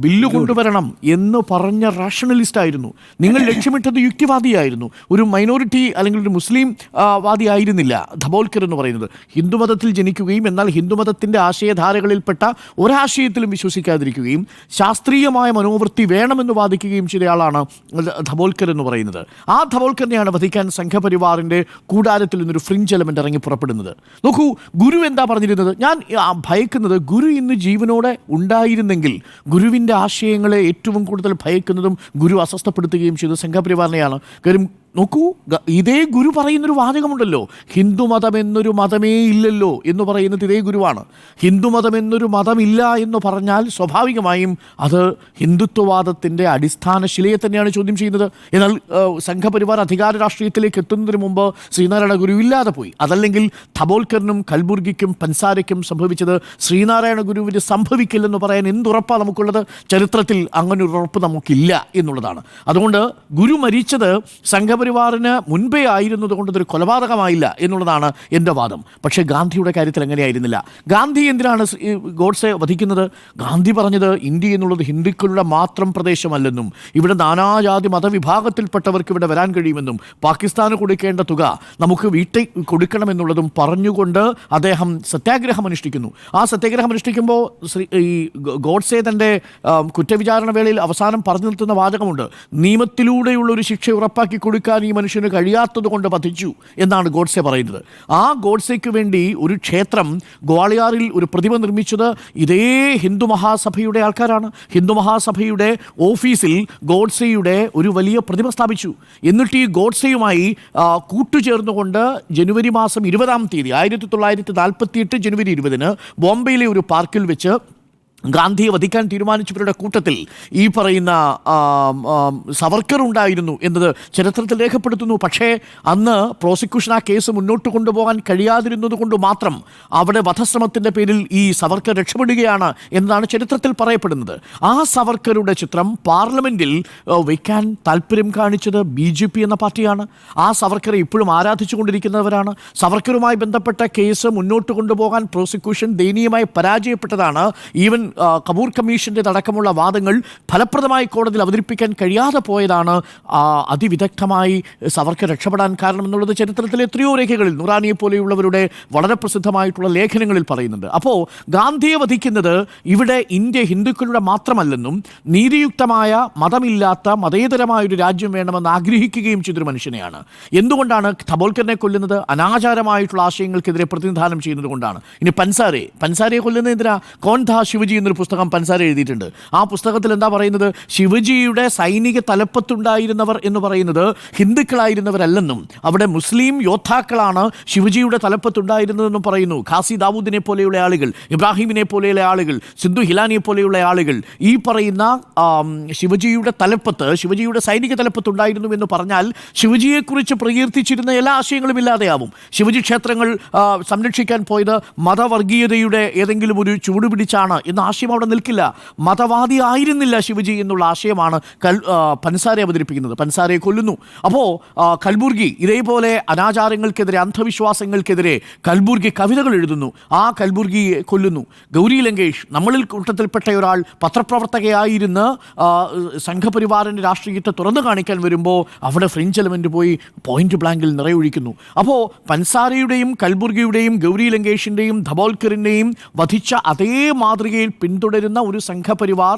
ബില്ല് കൊണ്ടുവരണം എന്ന് പറഞ്ഞ റാഷണലിസ്റ്റ് ആയിരുന്നു. നിങ്ങൾ ലക്ഷ്യമിട്ടത് യുക്തിവാദിയായിരുന്നു, ഒരു മൈനോറിറ്റി അല്ലെങ്കിൽ ഒരു മുസ്ലിം വാദിയായിരുന്നില്ല ധബോൽക്കർ എന്ന് പറയുന്നത്. ഹിന്ദുമതത്തിൽ ജനിക്കുകയും എന്നാൽ ഹിന്ദുമതത്തിൻ്റെ ആശയധാരകളിൽപ്പെട്ട ഒരാശയത്തിലും വിശ്വസിക്കാതിരിക്കുകയും ശാസ്ത്രീയമായ മനോവൃത്തി വേണമെന്ന് വാദിക്കുകയും ചെയ്തയാളാണ് ധബോൽക്കർ എന്ന് പറയുന്നത്. ആ ധബോൽക്കറിനെയാണ് വധിക്കാൻ സംഘപരിവാറിന് സംഘപരിവാറിൻ്റെ കൂടാരത്തിൽ നിന്നൊരു ഫ്രിഞ്ച് എലമെൻ്റ് ഇറങ്ങി പുറപ്പെടുന്നത്. നോക്കൂ, ഗുരു എന്താ പറഞ്ഞിരുന്നത്? ഞാൻ ഭയക്കുന്നത് ഗുരു ഇന്ന് ജീവനോടെ ഉണ്ടായിരുന്നെങ്കിൽ ഗുരുവിൻ്റെ ആശയങ്ങളെ ഏറ്റവും കൂടുതൽ ഭയക്കുന്നതും ഗുരു അസ്വസ്ഥപ്പെടുത്തുകയും ചെയ്തത് സംഘപരിവാറിനെയാണ്. കാര്യം നോക്കൂ, ഇതേ ഗുരു പറയുന്നൊരു വാചകമുണ്ടല്ലോ, ഹിന്ദുമതം എന്നൊരു മതമേ ഇല്ലല്ലോ എന്ന് പറയുന്നത് ഇതേ ഗുരുവാണ്. ഹിന്ദുമതം എന്നൊരു മതമില്ല എന്ന് പറഞ്ഞാൽ സ്വാഭാവികമായും അത് ഹിന്ദുത്വവാദത്തിൻ്റെ അടിസ്ഥാന ശിലയെ തന്നെയാണ് ചോദ്യം ചെയ്യുന്നത്. എന്നാൽ സംഘപരിവാർ അധികാര രാഷ്ട്രീയത്തിലേക്ക് എത്തുന്നതിന് മുമ്പ് ശ്രീനാരായണ ഗുരു ഇല്ലാതെ പോയി. അതല്ലെങ്കിൽ ധബോൽക്കറിനും കൽബുർഗിക്കും പൻസാരയ്ക്കും സംഭവിച്ചത് ശ്രീനാരായണ ഗുരുവിന് സംഭവിക്കില്ലെന്ന് പറയാൻ എന്തുറപ്പാണ് നമുക്കുള്ളത്? ചരിത്രത്തിൽ അങ്ങനെ ഒരു ഉറപ്പ് നമുക്കില്ല എന്നുള്ളതാണ്. അതുകൊണ്ട് ഗുരു മരിച്ചത് സംഘപരിവാറിന് മുൻപേ ആയിരുന്നത് കൊണ്ട് ഇതൊരു കൊലപാതകമായില്ല എന്നുള്ളതാണ് എൻ്റെ വാദം. പക്ഷേ ഗാന്ധിയുടെ കാര്യത്തിൽ എങ്ങനെയായിരുന്നില്ല. ഗാന്ധി എന്തിനാണ് ഗോഡ്സെ വധിക്കുന്നത്? ഗാന്ധി പറഞ്ഞത് ഇന്ത്യ എന്നുള്ളത് ഹിന്ദുക്കളുടെ മാത്രം പ്രദേശമല്ലെന്നും ഇവിടെ നാനാജാതി മതവിഭാഗത്തിൽപ്പെട്ടവർക്ക് ഇവിടെ വരാൻ കഴിയുമെന്നും പാകിസ്ഥാന് കൊടുക്കേണ്ട തുക നമുക്ക് വീട്ടിൽ കൊടുക്കണമെന്നുള്ളതും പറഞ്ഞുകൊണ്ട് അദ്ദേഹം സത്യാഗ്രഹം അനുഷ്ഠിക്കുന്നു. ആ സത്യാഗ്രഹം അനുഷ്ഠിക്കുമ്പോൾ ഈ ഗോഡ്സെ തൻ്റെ കുറ്റവിചാരണ വേളയിൽ അവസാനം പറഞ്ഞു നിർത്തുന്ന വാചകമുണ്ട്, നിയമത്തിലൂടെയുള്ള ഒരു ശിക്ഷ ഉറപ്പാക്കി കൊടുക്കാൻ ഈ മനുഷ്യന് കഴിയാത്തത് കൊണ്ട് വധിച്ചു എന്നാണ് ഗോഡ്സെ പറയുന്നത്. ആ ഗോഡ്സെക്ക് വേണ്ടി ഒരു ക്ഷേത്രം ഗ്വാളിയാറിൽ ഒരു പ്രതിമ നിർമ്മിച്ചത് ഇതേ ഹിന്ദു മഹാസഭയുടെ ആൾക്കാരാണ്. ഹിന്ദു മഹാസഭയുടെ ഓഫീസിൽ ഗോഡ്സെയുടെ ഒരു വലിയ പ്രതിമ സ്ഥാപിച്ചു. എന്നിട്ട് ഈ ഗോഡ്സെയുമായി കൂട്ടുചേർന്നുകൊണ്ട് ജനുവരി മാസം 20-ാം തീയതി 1948 ജനുവരി 20-ന് ബോംബെയിലെ ഒരു പാർക്കിൽ വെച്ച് ഗാന്ധിയെ വധിക്കാൻ തീരുമാനിച്ചവരുടെ കൂട്ടത്തിൽ ഈ പറയുന്ന സവർക്കർ ഉണ്ടായിരുന്നു എന്നത് ചരിത്രത്തിൽ രേഖപ്പെടുത്തുന്നു. പക്ഷേ അന്ന് പ്രോസിക്യൂഷൻ ആ കേസ് മുന്നോട്ട് കൊണ്ടുപോകാൻ കഴിയാതിരുന്നത് കൊണ്ട് മാത്രം അവിടെ വധശ്രമത്തിൻ്റെ പേരിൽ ഈ സവർക്കർ രക്ഷപ്പെടുകയാണ് എന്നതാണ് ചരിത്രത്തിൽ പറയപ്പെടുന്നത്. ആ സവർക്കറുടെ ചിത്രം പാർലമെൻറ്റിൽ വയ്ക്കാൻ താല്പര്യം കാണിച്ചത് BJP എന്ന പാർട്ടിയാണ്. ആ സവർക്കറെ ഇപ്പോഴും ആരാധിച്ചു കൊണ്ടിരിക്കുന്നവരാണ്. സവർക്കറുമായി ബന്ധപ്പെട്ട കേസ് മുന്നോട്ട് കൊണ്ടുപോകാൻ പ്രോസിക്യൂഷൻ ദയനീയമായി പരാജയപ്പെട്ടതാണ്. ഈവൻ കപൂർ കമ്മീഷൻ്റെ അടക്കമുള്ള വാദങ്ങൾ ഫലപ്രദമായി കോടതിയിൽ അവതരിപ്പിക്കാൻ കഴിയാതെ പോയതാണ് അതിവിദഗ്ധമായി സവർക്കർ രക്ഷപ്പെടാൻ കാരണം എന്നുള്ളത് ചരിത്രത്തിലെ എത്രയോ രേഖകളിൽ നുറാനിയെ പോലെയുള്ളവരുടെ വളരെ പ്രസിദ്ധമായിട്ടുള്ള ലേഖനങ്ങളിൽ പറയുന്നുണ്ട്. അപ്പോൾ ഗാന്ധിയെ വധിക്കുന്നത് ഇവിടെ ഇന്ത്യ ഹിന്ദുക്കളുടെ മാത്രമല്ലെന്നും നീതിയുക്തമായ മതമില്ലാത്ത മതേതരമായൊരു രാജ്യം വേണമെന്ന് ആഗ്രഹിക്കുകയും ചെയ്തൊരു മനുഷ്യനെയാണ്. എന്തുകൊണ്ടാണ് ധബോൽക്കറിനെ കൊല്ലുന്നത്? അനാചാരമായിട്ടുള്ള ആശയങ്ങൾക്കെതിരെ പ്രതിനിധാനം ചെയ്യുന്നത് കൊണ്ടാണ്. ഇനി പൻസാരയെ കൊല്ലുന്നത് എന്തിനാ? കോൺധാ ശിവജി എന്നൊരു പുസ്തകം പൻസാര എഴുതിയിട്ടുണ്ട്. ആ പുസ്തകത്തിൽ എന്താ പറയുന്നത്? ശിവജിയുടെ സൈനിക തലപ്പത്തുണ്ടായിരുന്നവർ എന്ന് പറയുന്നത് ഹിന്ദുക്കളായിരുന്നവരല്ലെന്നും അവിടെ മുസ്ലിം യോദ്ധാക്കളാണ് ശിവജിയുടെ തലപ്പത്തുണ്ടായിരുന്നതെന്നും പറയുന്നു. ഖാസി ദാവൂദിനെ പോലെയുള്ള ആളുകൾ, ഇബ്രാഹിമിനെ പോലെയുള്ള ആളുകൾ, സിന്ധു ഹിലാനിയെ പോലെയുള്ള ആളുകൾ ഈ പറയുന്ന ശിവജിയുടെ തലപ്പത്ത്, ശിവജിയുടെ സൈനിക തലപ്പത്തുണ്ടായിരുന്നു എന്ന് പറഞ്ഞാൽ ശിവജിയെക്കുറിച്ച് പ്രകീർത്തിച്ചിരുന്ന എല്ലാ ആശയങ്ങളും ഇല്ലാതെയാവും. ശിവജി ക്ഷേത്രങ്ങൾ സംരക്ഷിക്കാൻ പോയത് മതവർഗീയതയുടെ ഏതെങ്കിലും ഒരു ചൂട് പിടിച്ചാണ് എന്ന ആശയം അവിടെ നിൽക്കില്ല. മതവാദി ആയിരുന്നില്ല ശിവജി എന്നുള്ള ആശയമാണ് പൻസാരെ അവതരിപ്പിക്കുന്നത്. പൻസാരയെ കൊല്ലുന്നു. അപ്പോൾ കൽബുർഗി ഇതേപോലെ അനാചാരങ്ങൾക്കെതിരെ, അന്ധവിശ്വാസങ്ങൾക്കെതിരെ കൽബുർഗി കവിതകൾ എഴുതുന്നു. ആ കൽബുർഗിയെ കൊല്ലുന്നു. ഗൗരി ലങ്കേഷ് നമ്മളിൽ കൂട്ടത്തിൽപ്പെട്ട ഒരാൾ പത്രപ്രവർത്തകയായിരുന്ന് സംഘപരിവാറിൻ്റെ രാഷ്ട്രീയത്തെ തുറന്നു കാണിക്കാൻ വരുമ്പോൾ അവിടെ ഫ്രഞ്ച് എലമെൻ്റ് പോയി പോയിന്റ് ബ്ലാങ്കിൽ നിറയൊഴിക്കുന്നു. അപ്പോൾ പൻസാരയുടെയും കൽബുർഗിയുടെയും ഗൗരി ലങ്കേഷിൻ്റെയും ധബോൽക്കറിൻ്റെയും വധിച്ച അതേ മാതൃകയിൽ പിന്തുടരുന്ന ഒരു സംഘപരിവാർ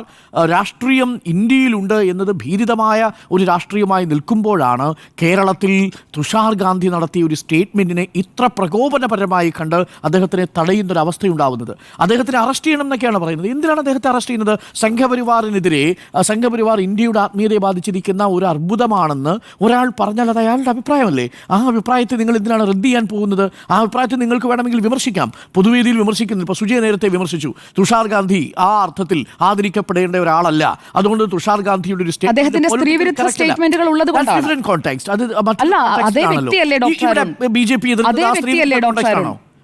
രാഷ്ട്രീയം ഇന്ത്യയിലുണ്ട് എന്നത് ഭീതിതമായ ഒരു രാഷ്ട്രീയമായി നിൽക്കുമ്പോഴാണ് കേരളത്തിൽ തുഷാർ ഗാന്ധി നടത്തിയ ഒരു സ്റ്റേറ്റ്മെൻറ്റിനെ ഇത്ര പ്രകോപനപരമായി കണ്ട് അദ്ദേഹത്തിനെ തടയുന്നൊരവസ്ഥയുണ്ടാവുന്നത്. അദ്ദേഹത്തിനെ അറസ്റ്റ് ചെയ്യണം എന്നൊക്കെയാണ് പറയുന്നത്. എന്തിനാണ് അദ്ദേഹത്തെ അറസ്റ്റ് ചെയ്യുന്നത്? സംഘപരിവാറിനെതിരെ, സംഘപരിവാർ ഇന്ത്യയുടെ ആത്മീയതയെ ബാധിച്ചിരിക്കുന്ന ഒരു അർബുദമാണെന്ന് ഒരാൾ പറഞ്ഞാൽ അത് അയാളുടെ അഭിപ്രായമല്ലേ? ആ അഭിപ്രായത്തെ നിങ്ങൾ എന്തിനാണ് റദ്ദ് ചെയ്യാൻ പോകുന്നത്? ആ അഭിപ്രായത്തെ നിങ്ങൾക്ക് വേണമെങ്കിൽ വിമർശിക്കാം. പൊതുവേദിയിൽ വിമർശിക്കുന്നു. ഇപ്പോൾ സുജയ നേരത്തെ വിമർശിച്ചു. തുഷാർ ഗാന്ധി ആ അർത്ഥത്തിൽ ആദരിക്കപ്പെടേണ്ട ഒരാളല്ല. അതുകൊണ്ട് തുഷാർ ഗാന്ധിയുടെ ഒരു അദ്ദേഹത്തിന്റെ സ്ത്രീവിരുദ്ധ സ്റ്റേറ്റ്മെന്റുകൾ ഉള്ളത് കൊണ്ടാണ്. കോൺടാക്സ്റ്റ് അത് അല്ല, അതേ വ്യക്തിയല്ലേ ഡോക്ടർ? BJP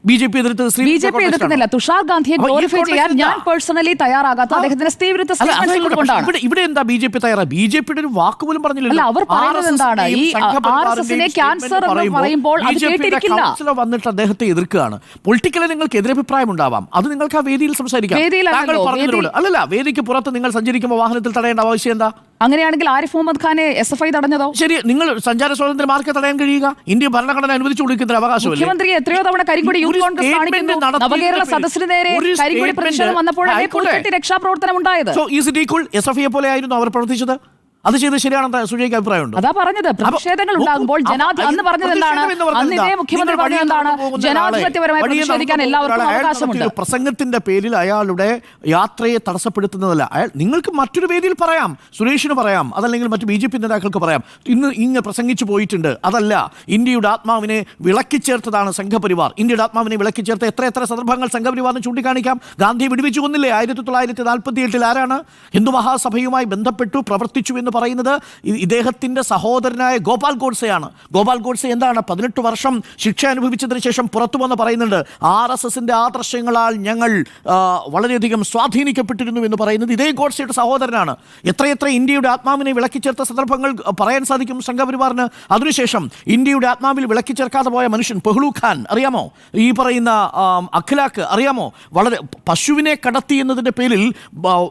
BJP എതിർക്കുന്നില്ല. തുഷാർ ഗാന്ധിയെ ഗ്ലോറിഫൈ ചെയ്യാൻ ഞാൻ പേഴ്സണലി തയ്യാറാകാത്ത അദ്ദേഹത്തിന്റെ സ്ത്രീവിരുദ്ധ സ്റ്റേറ്റ്മെന്റുകൾ കൊണ്ടാണ്. ഇവിടെ എന്താ BJP തയ്യാറാ? BJPയുടെ ഒരു വാക്ക് പോലും പറഞ്ഞില്ല. അവർ പറയുന്നത് എന്താണ്? ഈ RSSനെ ക്യാൻസർ എന്ന് പറയുമ്പോൾ അത് കേട്ടിരിക്കില്ല. വന്നിട്ട് അദ്ദേഹത്തെ എതിർക്കുകയാണ്. പൊളിറ്റിക്കലി നിങ്ങൾക്ക് എതിരഭിപ്രായം ഉണ്ടാവാം, അത് നിങ്ങൾക്ക് ആ വേദിയിൽ സംസാരിക്കാം. അല്ലല്ല, വേദിക്ക് പുറത്ത് നിങ്ങൾ സഞ്ചരിക്കുമ്പോൾ വാഹനത്തിൽ തടയേണ്ട ആവശ്യം എന്താ? അങ്ങനെയാണെങ്കിൽ ആരിഫ് മുഹമ്മദ് ഖാനെ SFI തടഞ്ഞതോ? ശരി, നിങ്ങൾ സഞ്ചാര സ്വാതന്ത്ര്യം ആർക്ക് തടയാൻ കഴിയുക? ഇന്ത്യ ഭരണഘടന അനുവദിച്ചു കൊടുക്കുന്ന അവകാശമല്ലേ? മുഖ്യമന്ത്രി എത്രയോ തവണ കരിങ്കൊടി നവകേരള സദസ്സിന് നേരെ കരിങ്കൊടി പ്രതിഷേധം വന്നപ്പോഴാണ് രക്ഷാപ്രവർത്തനം ഉണ്ടായത്. SFI പോലെ ആയിരുന്നു അവർ പ്രവർത്തിച്ചത്. അത് ചെയ്ത് ശരിയാണെന്ന് സുജയ്ക്ക് അഭിപ്രായമുണ്ട്. അതാ പറഞ്ഞത്, പ്രതിഷേധങ്ങൾ ഉണ്ടാകുമ്പോൾ അന്ന് പറഞ്ഞത് എന്താണ്, അന്ന് ഇതേ മുഖ്യമന്ത്രി പറഞ്ഞത് എന്താണ്, ജനാധിപത്യപരമായി പ്രതിഷേധിക്കാൻ എല്ലാവർക്കും അവകാശമുണ്ട്. പ്രസംഗത്തിന്റെ പേരിൽ അയാളുടെ യാത്രയെ തടസ്സപ്പെടുത്തുന്നതല്ല. നിങ്ങൾക്ക് മറ്റൊരു വേദിയിൽ പറയാം, സുരേഷിന് പറയാം, അതല്ലെങ്കിൽ മറ്റു BJP നേതാക്കൾക്ക് പറയാം, ഇന്ന് പ്രസംഗിച്ചു പോയിട്ടുണ്ട്. അതല്ല, ഇന്ത്യയുടെ ആത്മാവിനെ വിളക്കിച്ചേർത്തതാണ് സംഘപരിവാർ. ഇന്ത്യയുടെ ആത്മാവിനെ വിളക്കിച്ചേർത്ത എത്ര സന്ദർഭങ്ങൾ സംഘപരിവാറിന് ചൂണ്ടിക്കാണിക്കാം. ഗാന്ധി വെടിവെച്ചു കൊന്നില്ലേ 1948? ആരാണ് ഹിന്ദു മഹാസഭയുമായി ബന്ധപ്പെട്ടു പ്രവർത്തിച്ചു എന്ന് പറയുന്നത് ഇദ്ദേഹത്തിന്റെ സഹോദരനായ ഗോപാൽ ഗോഡ്സെയാണ്. ഗോപാൽ ഗോഡ്സെ എന്താണ് 18 വർഷം ശിക്ഷ അനുഭവിച്ചതിന് ശേഷം പുറത്തു വന്ന് പറയുന്നുണ്ട്, RSSന്റെ ആദർശങ്ങളാൽ ഞങ്ങൾ വളരെയധികം സ്വാധീനിക്കപ്പെട്ടിരുന്നു എന്ന് പറയുന്നത് ഇതേ ഗോഡ്സെയുടെ സഹോദരനാണ്. എത്രയെത്ര ഇന്ത്യയുടെ ആത്മാവിനെ വിളക്കിച്ചേർത്ത സന്ദർഭങ്ങൾ പറയാൻ സാധിക്കും സംഘപരിവാറിന്. അതിനുശേഷം ഇന്ത്യയുടെ ആത്മാവിൽ വിളക്കിച്ചേർക്കാതെ പോയ മനുഷ്യൻ പെഹ്ലു ഖാൻ അറിയാമോ, ഈ പറയുന്ന അഖിലാഖ് അറിയാമോ, വളരെ പശുവിനെ കടത്തി എന്നതിൻ്റെ പേരിൽ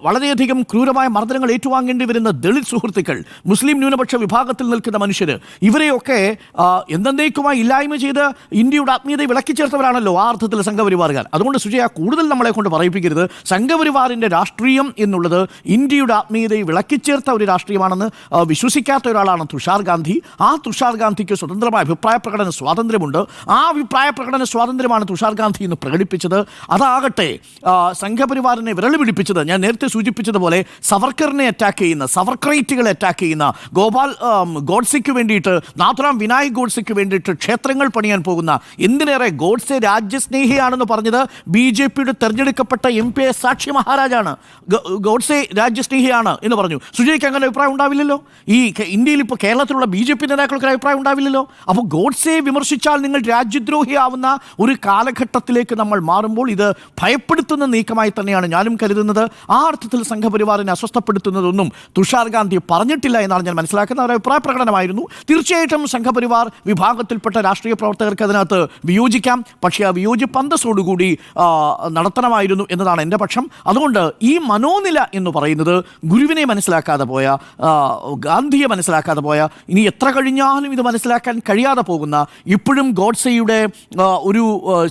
വളരെയധികം ക്രൂരമായ മർദ്ദനങ്ങൾ ഏറ്റുവാങ്ങേണ്ടി വരുന്ന ദളിത് സുഹൃത്തുക്കൾ, മുസ്ലിം ന്യൂനപക്ഷ വിഭാഗത്തിൽ നിൽക്കുന്ന മനുഷ്യർ, ഇവരെയൊക്കെ എന്തെന്നേക്കുമായി ഇല്ലായ്മ ചെയ്ത് ഇന്ത്യയുടെ ആത്മീയതയെ വിളക്കിച്ചേർത്തവരാണല്ലോ ആ അർത്ഥത്തിൽ സംഘപരിവാറുകാർ. അതുകൊണ്ട് സുജയ, കൂടുതൽ നമ്മളെ കൊണ്ട് പറയിപ്പിക്കരുത്. സംഘപരിവാറിൻ്റെ രാഷ്ട്രീയം എന്നുള്ളത് ഇന്ത്യയുടെ ആത്മീയതയെ വിളക്കിച്ചേർത്ത ഒരു രാഷ്ട്രീയമാണെന്ന് വിശ്വസിക്കാത്ത ഒരാളാണ് തുഷാർ ഗാന്ധി. ആ തുഷാർ ഗാന്ധിക്ക് സ്വതന്ത്രമായ അഭിപ്രായ പ്രകടന സ്വാതന്ത്ര്യമുണ്ട്. ആ അഭിപ്രായ പ്രകടന സ്വാതന്ത്ര്യമാണ് തുഷാർ ഗാന്ധി ഇന്ന് പ്രകടിപ്പിച്ചത്. അതാകട്ടെ സംഘപരിവാറിനെ വിരൽ പിടിപ്പിച്ചത് ഞാൻ നേരത്തെ സൂചിപ്പിച്ചതുപോലെ സവർക്കറിനെ അറ്റാക്ക് ചെയ്യുന്ന, സവർക്കറൈറ്റുകളെ അറ്റാക്ക് ചെയ്യുന്ന, ഗോഡ്സെക്ക് വേണ്ടിയിട്ട്, നാഥുറാം വിനായക് ഗോഡ്സെക്ക് വേണ്ടിയിട്ട് ക്ഷേത്രങ്ങൾ പണിയാൻ പോകുന്ന, എന്തിനേറെ ഗോഡ്സെ രാജ്യസ്നേഹിയാണെന്ന് പറഞ്ഞത് BJPയുടെ തെരഞ്ഞെടുക്കപ്പെട്ട MP സാക്ഷി മഹാരാജാണ്. ഗോഡ്സെ രാജ്യസ്നേഹിയാണ് എന്ന് പറഞ്ഞു. സുജയ്ക്ക് അങ്ങനെ അഭിപ്രായം ഉണ്ടാവില്ലല്ലോ. ഈ ഇന്ത്യയിൽ ഇപ്പോൾ കേരളത്തിലുള്ള BJP നേതാക്കൾക്ക് അഭിപ്രായം ഉണ്ടാവില്ലല്ലോ. അപ്പോൾ ഗോഡ്സെയെ വിമർശിച്ചാൽ നിങ്ങൾ രാജ്യദ്രോഹിയാവുന്ന ഒരു കാലഘട്ടത്തിലേക്ക് നമ്മൾ മാറുമ്പോൾ ഇത് ഭയപ്പെടുത്തുന്ന നീക്കമായി തന്നെയാണ് ഞാനും കരുതുന്നത്. ആ അർത്ഥത്തിൽ സംഘപരിവാറിനെ അസ്വസ്ഥപ്പെടുത്തുന്നതൊന്നും തുഷാർ ഗാന്ധി പറഞ്ഞിട്ടില്ല എന്നാണ് ഞാൻ മനസ്സിലാക്കുന്നത്. ഒരു അഭിപ്രായ പ്രകടനമായിരുന്നു. തീർച്ചയായിട്ടും സംഘപരിവാർ വിഭാഗത്തിൽപ്പെട്ട രാഷ്ട്രീയ പ്രവർത്തകർക്ക് അതിനകത്ത് വിയോജിക്കാം. പക്ഷേ ആ വിയോജിപ്പ് അന്തസ്സോടുകൂടി നടത്തണമായിരുന്നു എന്നതാണ് എൻ്റെ പക്ഷം. അതുകൊണ്ട് ഈ മനോനില എന്ന് പറയുന്നത് ഗുരുവിനെ മനസ്സിലാക്കാതെ പോയ, ഗാന്ധിയെ മനസ്സിലാക്കാതെ പോയ, ഇനി എത്ര കഴിഞ്ഞാലും ഇത് മനസ്സിലാക്കാൻ കഴിയാതെ പോകുന്ന, ഇപ്പോഴും ഗോഡ്സെയുടെ ഒരു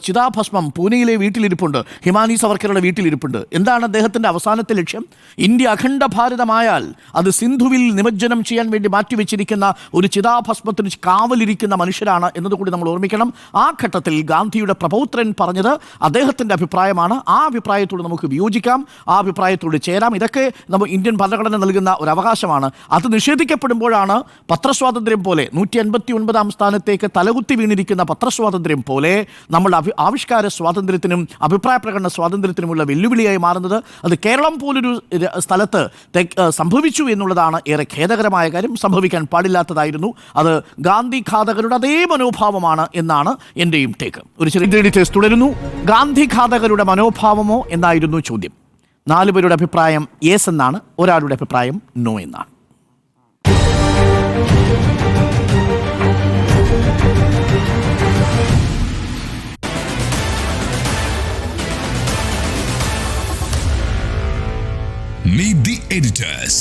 ചിതാഭസ്മം പൂനെയിലെ വീട്ടിലിരിപ്പുണ്ട്, ഹിമാനി സവർക്കറുടെ വീട്ടിലിരിപ്പുണ്ട്. എന്താണ് അദ്ദേഹത്തിൻ്റെ അവസാനത്തെ ലക്ഷ്യം? ഇന്ത്യ അഖണ്ഡ ഭാരതമായാൽ അത് സിന്ധുവിൽ നിമജ്ജനം ചെയ്യാൻ വേണ്ടി മാറ്റിവെച്ചിരിക്കുന്ന ഒരു ചിതാഭസ്മത്തിന് കാവലിരിക്കുന്ന മനുഷ്യരാണ് എന്നതുകൂടി നമ്മൾ ഓർമ്മിക്കണം. ആ ഘട്ടത്തിൽ ഗാന്ധിയുടെ പ്രപൗത്രൻ പറഞ്ഞത് അദ്ദേഹത്തിൻ്റെ അഭിപ്രായമാണ്. ആ അഭിപ്രായത്തോട് നമുക്ക് വിയോജിക്കാം, ആ അഭിപ്രായത്തോട് ചേരാം. ഇതൊക്കെ നമ്മൾ ഇന്ത്യൻ ഭരണഘടന നൽകുന്ന ഒരു അവകാശമാണ്. അത് നിഷേധിക്കപ്പെടുമ്പോഴാണ് പത്രസ്വാതന്ത്ര്യം പോലെ 159-ാം സ്ഥാനത്തേക്ക് തലകുത്തി വീണിരിക്കുന്ന പത്രസ്വാതന്ത്ര്യം പോലെ നമ്മുടെ ആവിഷ്കാര സ്വാതന്ത്ര്യത്തിനും അഭിപ്രായ പ്രകടന സ്വാതന്ത്ര്യത്തിനുമുള്ള വെല്ലുവിളിയായി മാറുന്നത്. അത് കേരളം പോലൊരു സ്ഥലത്ത് സംഭവിച്ചു എന്നുള്ളതാണ് ഏറെ ഖേദകരമായ കാര്യം. സംഭവിക്കാൻ പാടില്ലാത്തതായിരുന്നു. അത് ഗാന്ധി ഘാതകരുടെ അതേ മനോഭാവമാണ് എന്നാണ് എൻ്റെയും ടേക്ക്. ഒരു ചെറിയ ഡീറ്റെയിൽസ് തുടരുന്നു. ഗാന്ധി ഘാതകരുടെ മനോഭാവമോ എന്നായിരുന്നു ചോദ്യം. 4 പേരുടെ അഭിപ്രായം യെസ് എന്നാണ്, ഒരാളുടെ അഭിപ്രായം നോ എന്നാണ്. Meet the editors.